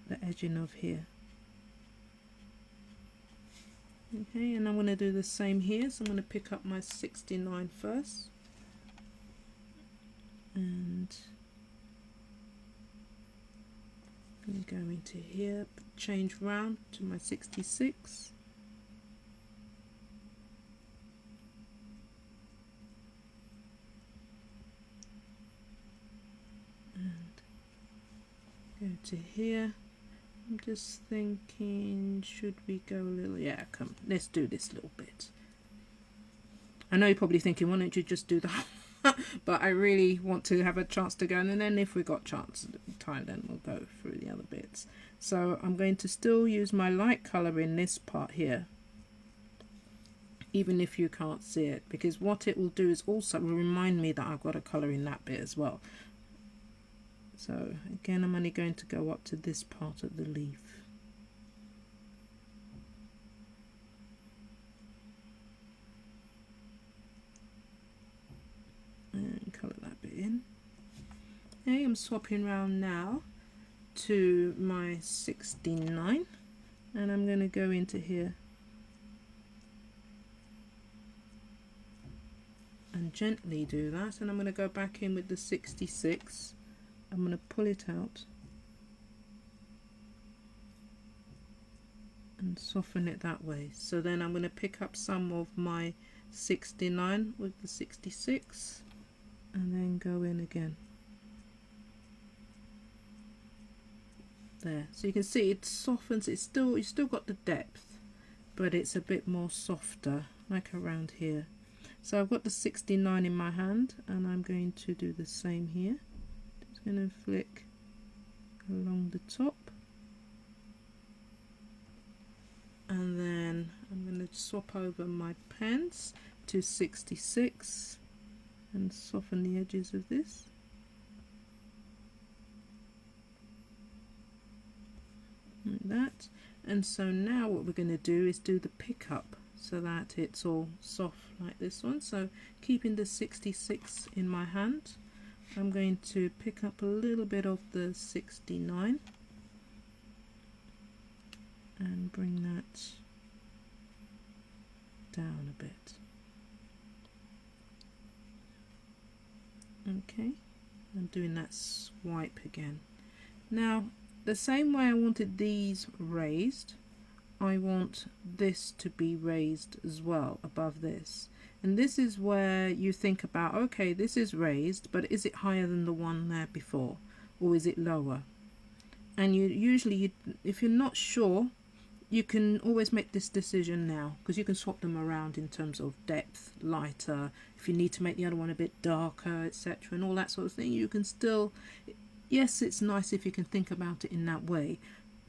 the edging of here. Okay, and I'm going to do the same here, so I'm going to pick up my 69 first. And I'm going to go into here, change round to my 66. Go to here. I'm just thinking, should we go a little, yeah, come, let's do this little bit. I know you're probably thinking, why don't you just do that? But I really want to have a chance to go, and then if we've got time, then we'll go through the other bits. So I'm going to still use my light colour in this part here, even if you can't see it, because what it will do is also remind me that I've got a colour in that bit as well. So again, I'm only going to go up to this part of the leaf. And colour that bit in. Okay, I'm swapping around now to my 69, and I'm going to go into here and gently do that, and I'm going to go back in with the 66. I'm going to pull it out and soften it that way. So then I'm going to pick up some of my 69 with the 66 and then go in again. There, so you can see it softens. It's still, you still got the depth, but it's a bit more softer, like around here. So I've got the 69 in my hand and I'm going to do the same here. Just going to flick along the top, and then I'm going to swap over my pens to 66 and soften the edges of this. Like that. And so now what we're going to do is do the pickup so that it's all soft like this one. So keeping the 66 in my hand, I'm going to pick up a little bit of the 69 and bring that down a bit. Okay, I'm doing that swipe again. Now the same way I wanted these raised, I want this to be raised as well above this. And this is where you think about, okay, this is raised, but is it higher than the one there before, or is it lower? And you usually, if you're not sure, you can always make this decision now, because you can swap them around in terms of depth, lighter, if you need to make the other one a bit darker, etc., and all that sort of thing. You can still, yes, it's nice if you can think about it in that way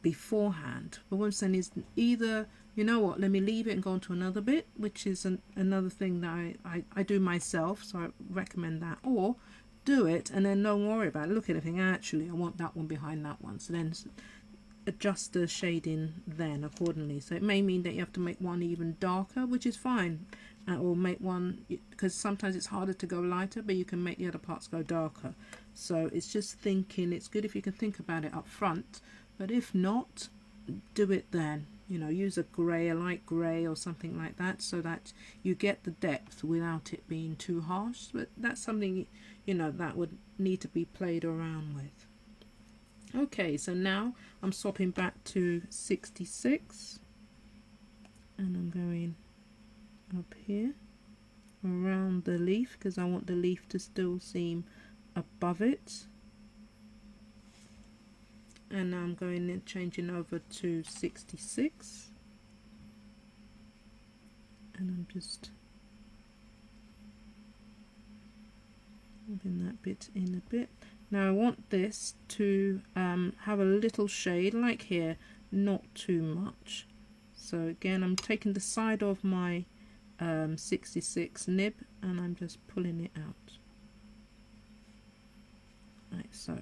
beforehand, but what I'm saying is either, you know what, let me leave it and go on to another bit, which is another thing that I do myself, so I recommend that, or do it and then don't worry about it. Look at it, think, actually I want that one behind that one, so then adjust the shading then accordingly. So it may mean that you have to make one even darker, which is fine, or make one, because sometimes it's harder to go lighter, but you can make the other parts go darker. So it's just thinking, it's good if you can think about it up front, but if not, do it then. You know, use a grey, a light grey or something like that, so that you get the depth without it being too harsh. But that's something, you know, that would need to be played around with. Okay, so now I'm swapping back to 66 and I'm going up here around the leaf, because I want the leaf to still seem above it. And now I'm going and changing over to 66 and I'm just moving that bit in a bit. Now I want this to have a little shade like here, not too much. So again, I'm taking the side of my 66 nib and I'm just pulling it out like so.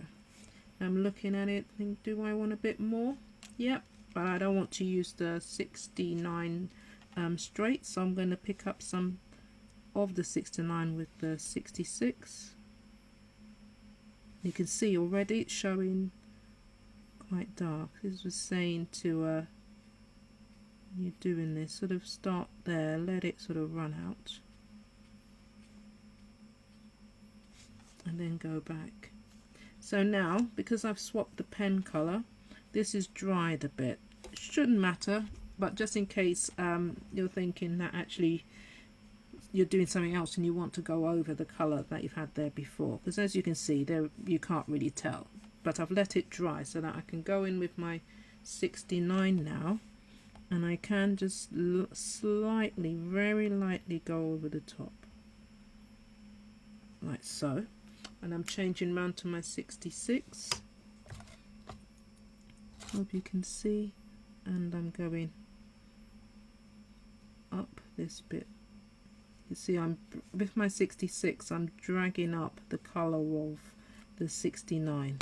I'm looking at it, think, do I want a bit more? Yep, but I don't want to use the 69 straight, so I'm going to pick up some of the 69 with the 66. You can see already it's showing quite dark. This was saying to you're doing this, sort of start there, let it sort of run out and then go back. So now, because I've swapped the pen colour, this is dried a bit. It shouldn't matter, but just in case you're thinking that actually you're doing something else and you want to go over the colour that you've had there before, because as you can see there, you can't really tell, but I've let it dry so that I can go in with my 69 now, and I can just slightly, very lightly go over the top like so. And I'm changing round to my 66. Hope you can see. And I'm going up this bit. You see, I'm with my 66, I'm dragging up the colour of the 69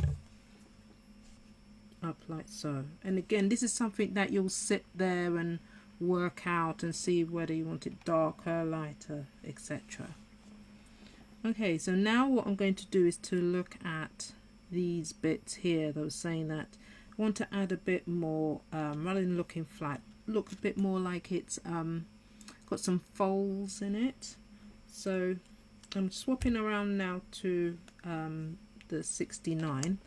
up like so. And again, this is something that you'll sit there and work out and see whether you want it darker, lighter, etc. Okay, so now what I'm going to do is to look at these bits here that was saying that I want to add a bit more, rather than looking flat, look a bit more like it's got some folds in it. So I'm swapping around now to the 69,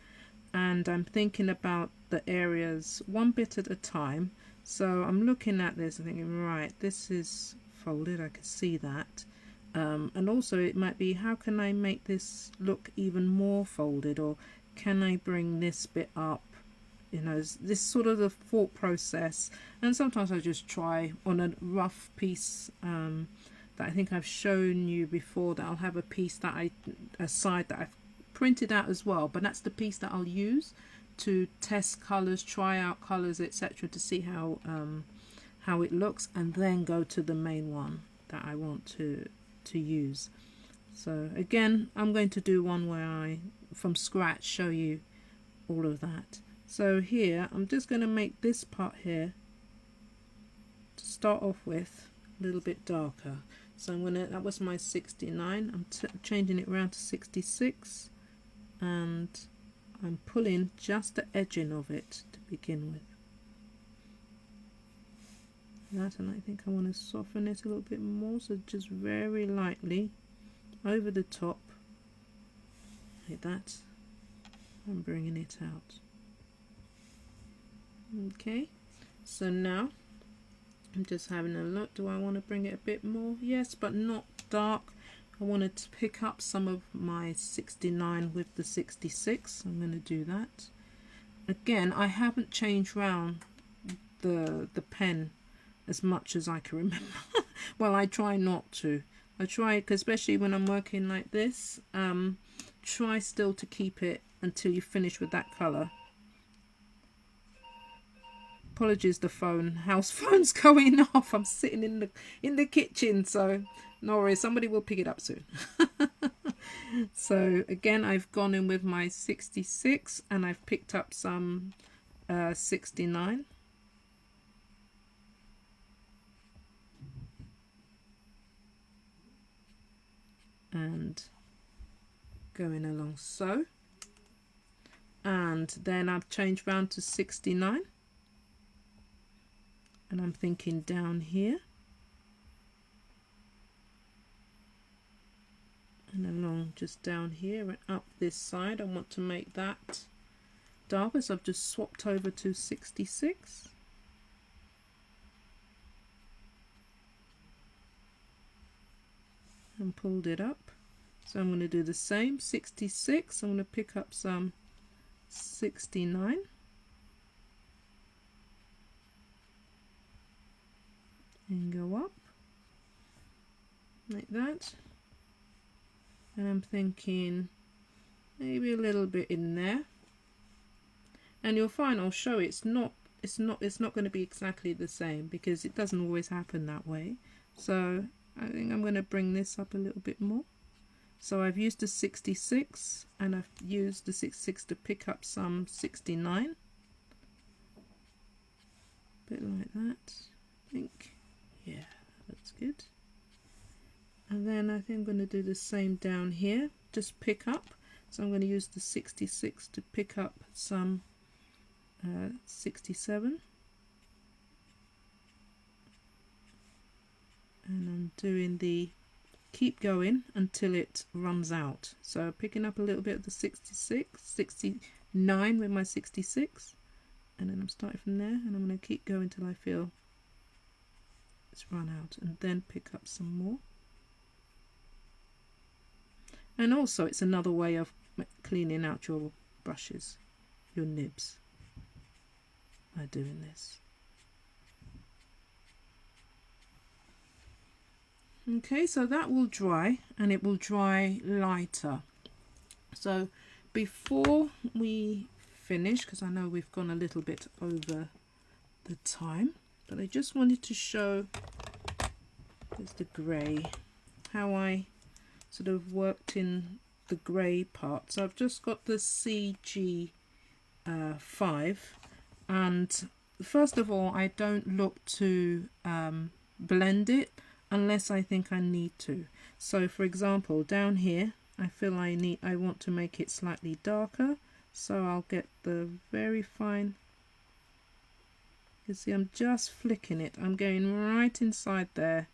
and I'm thinking about the areas one bit at a time. So I'm looking at this and thinking, right, this is folded, I can see that. And also it might be, how can I make this look even more folded, or can I bring this bit up? You know, this sort of the thought process. And sometimes I just try on a rough piece that I think I've shown you before, that I'll have a piece that a side that I've printed out as well, but that's the piece that I'll use to test colors, try out colors, etc., to see how it looks, and then go to the main one that I want to use. So again, I'm going to do one where I from scratch show you all of that. So here I'm just going to make this part here to start off with a little bit darker. So I'm gonna, that was my 69, I'm changing it around to 66, and I'm pulling just the edging of it to begin with. That, and I think I want to soften it a little bit more, so just very lightly over the top like that. I'm bringing it out. Okay, so now I'm just having a look. Do I want to bring it a bit more? Yes, but not dark. I wanted to pick up some of my 69 with the 66. I'm going to do that. Again, I haven't changed round the pen as much as I can remember. Well, I try not to. I try, cause especially when I'm working like this, try still to keep it until you finish with that colour. Apologies, the house phone's going off. I'm sitting in the kitchen, so no worries, somebody will pick it up soon. So again, I've gone in with my 66 and I've picked up some 69. And going along so. And then I've changed round to 69. And I'm thinking down here and along just down here and up this side. I want to make that darker, so I've just swapped over to 66 and pulled it up. So I'm going to do the same 66. I'm going to pick up some 69. And go up like that, and I'm thinking maybe a little bit in there, and you'll find I'll show it's not going to be exactly the same, because it doesn't always happen that way. So I think I'm going to bring this up a little bit more. So I've used the 66 and I've used the 66 to pick up some 69, a bit like that, I think. Yeah, that's good. And then I think I'm going to do the same down here, just pick up. So I'm going to use the 66 to pick up some 67. And I'm doing the keep going until it runs out. So picking up a little bit of the 69 with my 66. And then I'm starting from there, and I'm going to keep going till I feel it's run out, and then pick up some more. And also it's another way of cleaning out your brushes, your nibs, by doing this. Okay, so that will dry, and it will dry lighter. So before we finish, because I know we've gone a little bit over the time, but I just wanted to show, there's the grey, how I sort of worked in the grey part. So I've just got the CG 5, and first of all, I don't look to blend it unless I think I need to. So for example, down here, I feel I want to make it slightly darker, so I'll get the very fine. You see, I'm just flicking it. I'm going right inside there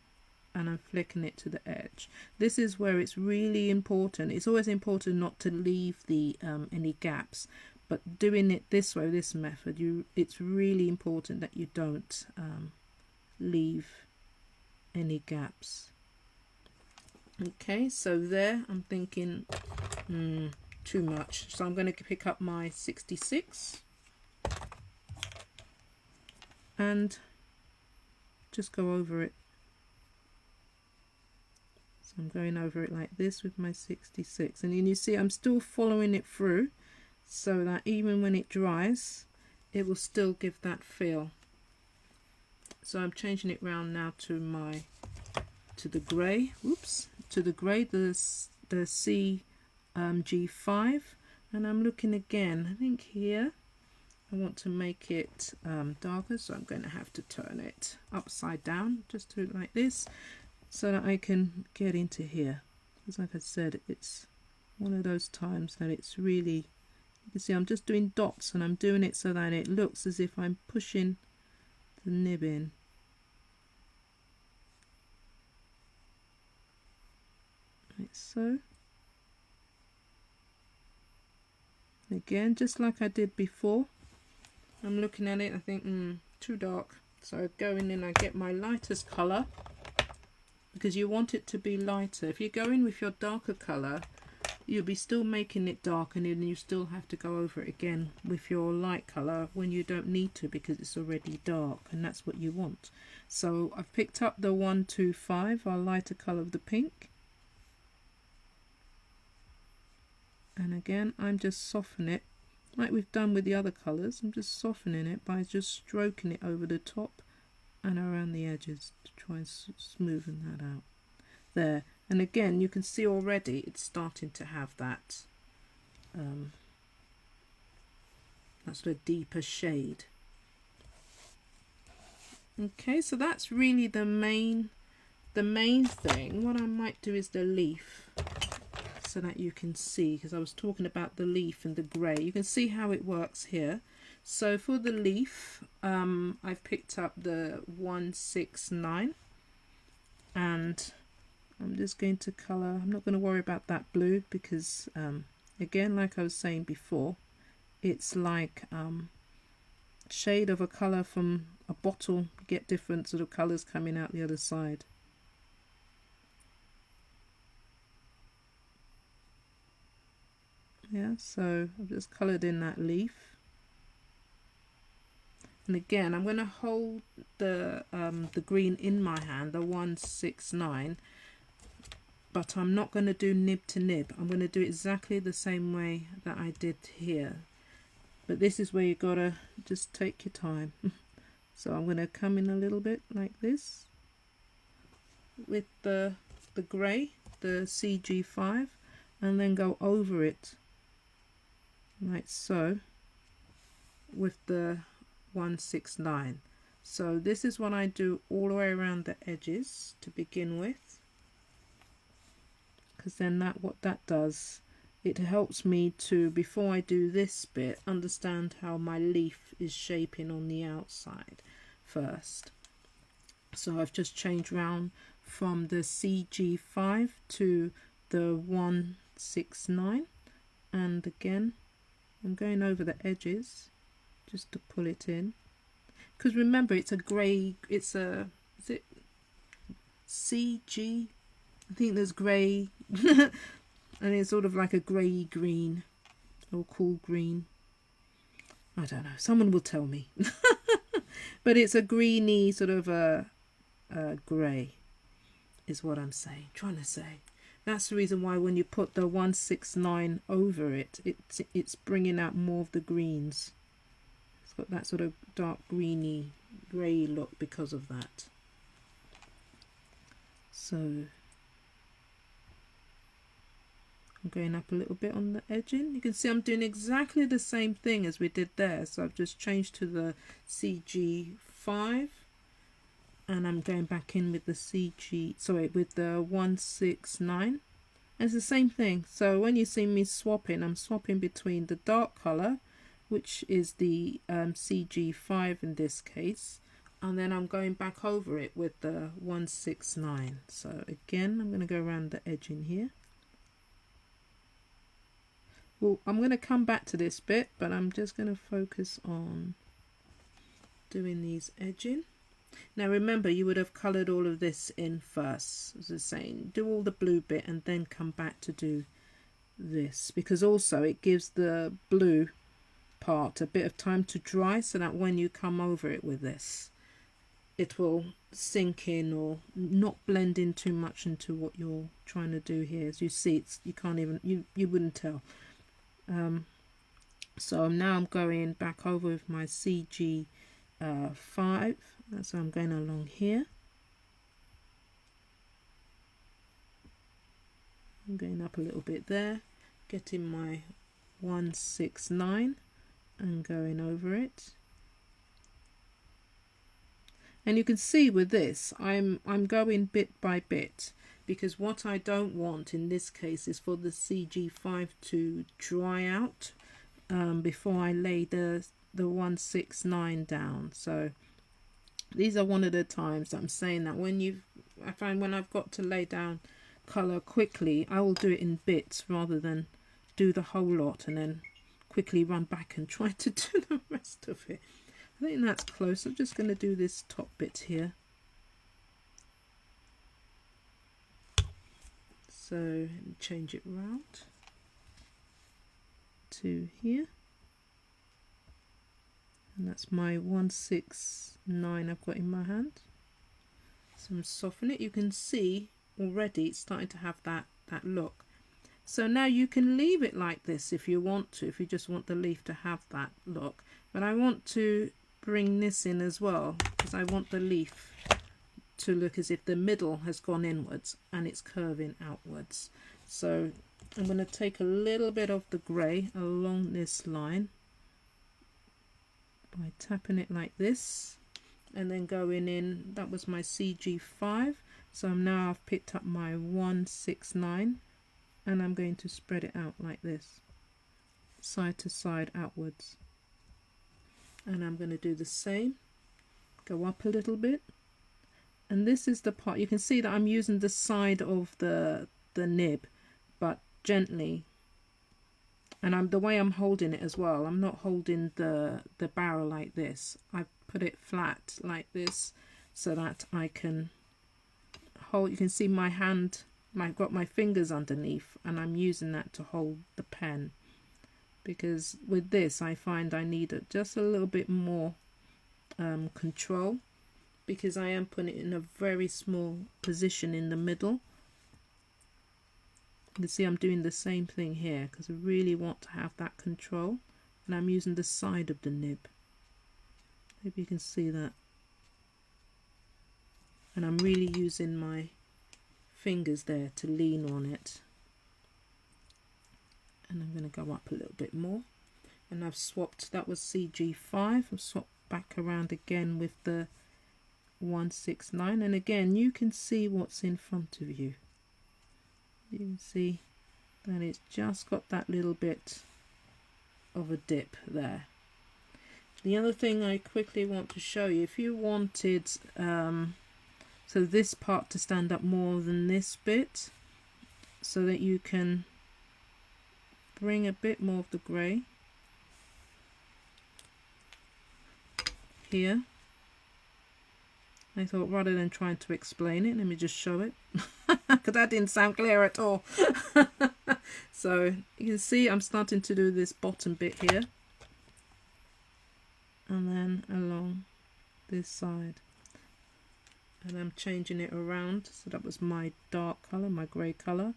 and I'm flicking it to the edge. This is where it's really important. It's always important not to leave the any gaps, but doing it this way, this method, it's really important that you don't leave any gaps. Okay, so there I'm thinking too much, so I'm going to pick up my 66 and just go over it. So I'm going over it like this with my 66, and then you see I'm still following it through so that even when it dries it will still give that feel. So I'm changing it round now to the grey, to the grey, the G5, and I'm looking again. I think here I want to make it darker, so I'm going to have to turn it upside down, just do it like this, so that I can get into here. Because like I said, it's one of those times that it's really, you can see I'm just doing dots, and I'm doing it so that it looks as if I'm pushing the nib in. Like so. Again, just like I did before, I'm looking at it, I think too dark, so I go in and I get my lightest colour, because you want it to be lighter. If you go in with your darker colour, you'll be still making it dark, and then you still have to go over it again with your light colour when you don't need to, because it's already dark, and that's what you want. So I've picked up the 125, our lighter colour of the pink, and again I'm just softening it like we've done with the other colours. I'm just softening it by just stroking it over the top and around the edges to try and smoothen that out there. And again, you can see already it's starting to have that that sort of deeper shade. Okay, so that's really the main thing. What I might do is the leaf, so that you can see, because I was talking about the leaf and the grey. You can see how it works here. So for the leaf, I've picked up the 169, and I'm just going to colour. I'm not going to worry about that blue, because again, like I was saying before, it's like shade of a colour from a bottle. You get different sort of colours coming out the other side. Yeah, so I've just coloured in that leaf, and again I'm going to hold the green in my hand, the 169, but I'm not going to do nib to nib. I'm going to do exactly the same way that I did here, but this is where you gotta just take your time. So I'm going to come in a little bit like this with the grey, the CG5, and then go over it like so with the 169. So this is what I do all the way around the edges to begin with, because then what that does, it helps me to, before I do this bit, understand how my leaf is shaping on the outside first. So I've just changed round from the CG5 to the 169, and again I'm going over the edges just to pull it in, because remember it's a grey, it's a, is it CG? I think there's grey and it's sort of like a grey green or cool green. I don't know, someone will tell me. But it's a greeny sort of a grey is what I'm trying to say. That's the reason why when you put the 169 over it, it's bringing out more of the greens. It's got that sort of dark greeny grey look because of that. So I'm going up a little bit on the edging. You can see I'm doing exactly the same thing as we did there. So I've just changed to the CG5, and I'm going back in with the with the 169. And it's the same thing. So when you see me swapping, I'm swapping between the dark colour, which is the CG5 in this case, and then I'm going back over it with the 169. So again, I'm going to go around the edging here. Well, I'm going to come back to this bit, but I'm just going to focus on doing these edging. Now remember, you would have coloured all of this in first, as I was saying, do all the blue bit and then come back to do this, because also it gives the blue part a bit of time to dry, so that when you come over it with this, it will sink in or not blend in too much into what you're trying to do here. As you see, it's, you can't even, you wouldn't tell. So now I'm going back over with my CG 5, so I'm going along here. I'm going up a little bit there, getting my 169 and going over it. And you can see with this, I'm going bit by bit, because what I don't want in this case is for the CG5 to dry out before I lay the 169 down. So these are one of the times that I'm saying that I find when I've got to lay down colour quickly, I will do it in bits rather than do the whole lot and then quickly run back and try to do the rest of it. I think that's close. I'm just going to do this top bit here. So change it round to here. And that's my 169 I've got in my hand. So I'm softening it. You can see already it's starting to have that look. So now you can leave it like this if you want to, if you just want the leaf to have that look. But I want to bring this in as well, because I want the leaf to look as if the middle has gone inwards and it's curving outwards. So I'm going to take a little bit of the grey along this line by tapping it like this and then going in. That was my CG5, so now I've picked up my 169 and I'm going to spread it out like this, side to side outwards. And I'm going to do the same, go up a little bit, and this is the part, you can see that I'm using the side of the nib, but gently, and the way I'm holding it as well, I'm not holding the barrel like this. I put it flat like this so that I can hold, you can see my hand, I've got my fingers underneath and I'm using that to hold the pen, because with this I find I need just a little bit more control, because I am putting it in a very small position in the middle. You can see I'm doing the same thing here because I really want to have that control, and I'm using the side of the nib. Maybe you can see that. And I'm really using my fingers there to lean on it. And I'm going to go up a little bit more. And I've swapped, that was CG5. I've swapped back around again with the 169. And again, you can see what's in front of you. You can see that it's just got that little bit of a dip there. The other thing I quickly want to show you, if you wanted so this part to stand up more than this bit, so that you can bring a bit more of the grey here. I thought rather than trying to explain it, let me just show it, because that didn't sound clear at all. So you can see I'm starting to do this bottom bit here, and then along this side, and I'm changing it around. So that was my dark colour, my grey colour,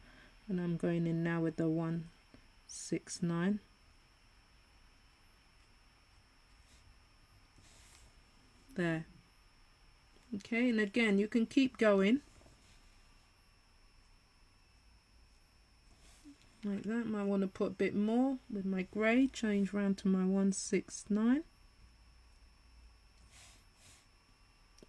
and I'm going in now with the 169. There. Okay, and again you can keep going like that. Might want to put a bit more with my grey, change round to my 169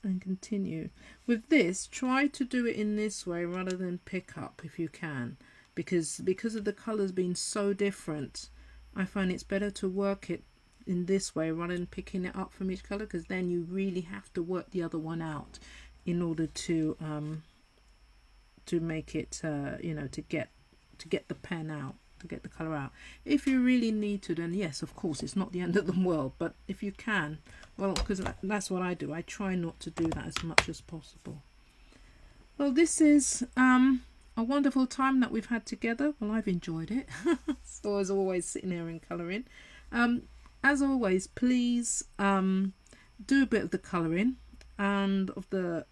and continue. With this, try to do it in this way rather than pick up if you can, because of the colours being so different, I find it's better to work it in this way rather than picking it up from each colour, because then you really have to work the other one out in order to make it you know, to get the pen out. to get the colour out. If you really need to, then yes, of course, it's not the end of the world. But if you can, well, because that's what I do. I try not to do that as much as possible. Well, this is a wonderful time that we've had together. Well, I've enjoyed it. So as always, sitting here and colouring. As always, please do a bit of the colouring and of the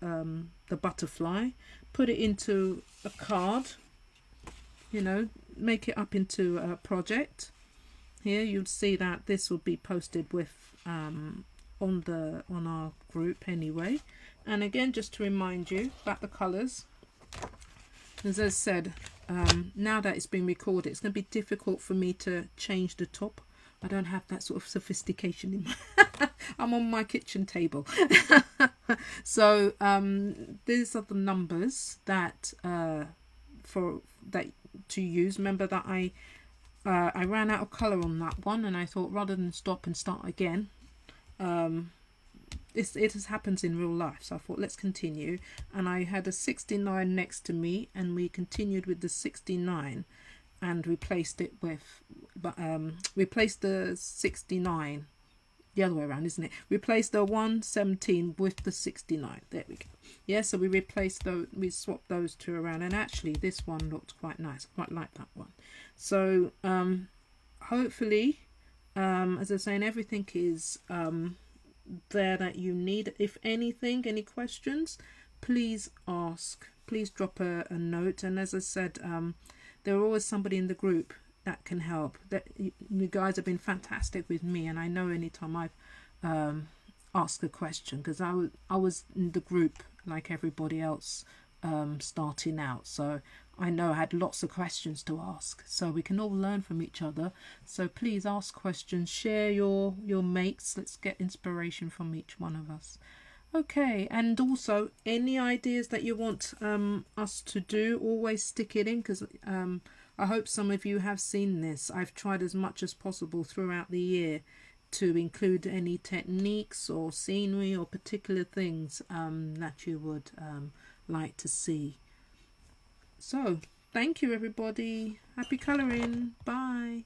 butterfly. Put it into a card. You know, make it up into a project. Here you'll see that this will be posted with on our group anyway. And again, just to remind you about the colours, as I said, now that it's been recorded, it's going to be difficult for me to change the top. I don't have that sort of sophistication in my I'm on my kitchen table. So these are the numbers that to use. Remember that I ran out of colour on that one, and I thought rather than stop and start again, it has happens in real life, so I thought let's continue. And I had a 69 next to me, and we continued with the 69 and replaced it with replaced the 69 the other way around, isn't it? Replaced the 117 with the 69. There we go. Yeah, so we replaced those, we swapped those two around, and actually this one looked quite nice. Quite like that one. So hopefully, as I was saying, everything is there that you need. If anything, any questions, please ask. Please drop a note. And as I said, there are always somebody in the group that can help. That you guys have been fantastic with me, and I know anytime I've asked a question, because I was in the group like everybody else starting out, so I know I had lots of questions to ask, so we can all learn from each other. So please ask questions, share your makes. Let's get inspiration from each one of us. Okay, and also any ideas that you want us to do, always stick it in, because I hope some of you have seen this. I've tried as much as possible throughout the year to include any techniques or scenery or particular things that you would like to see. So thank you everybody. Happy colouring. Bye.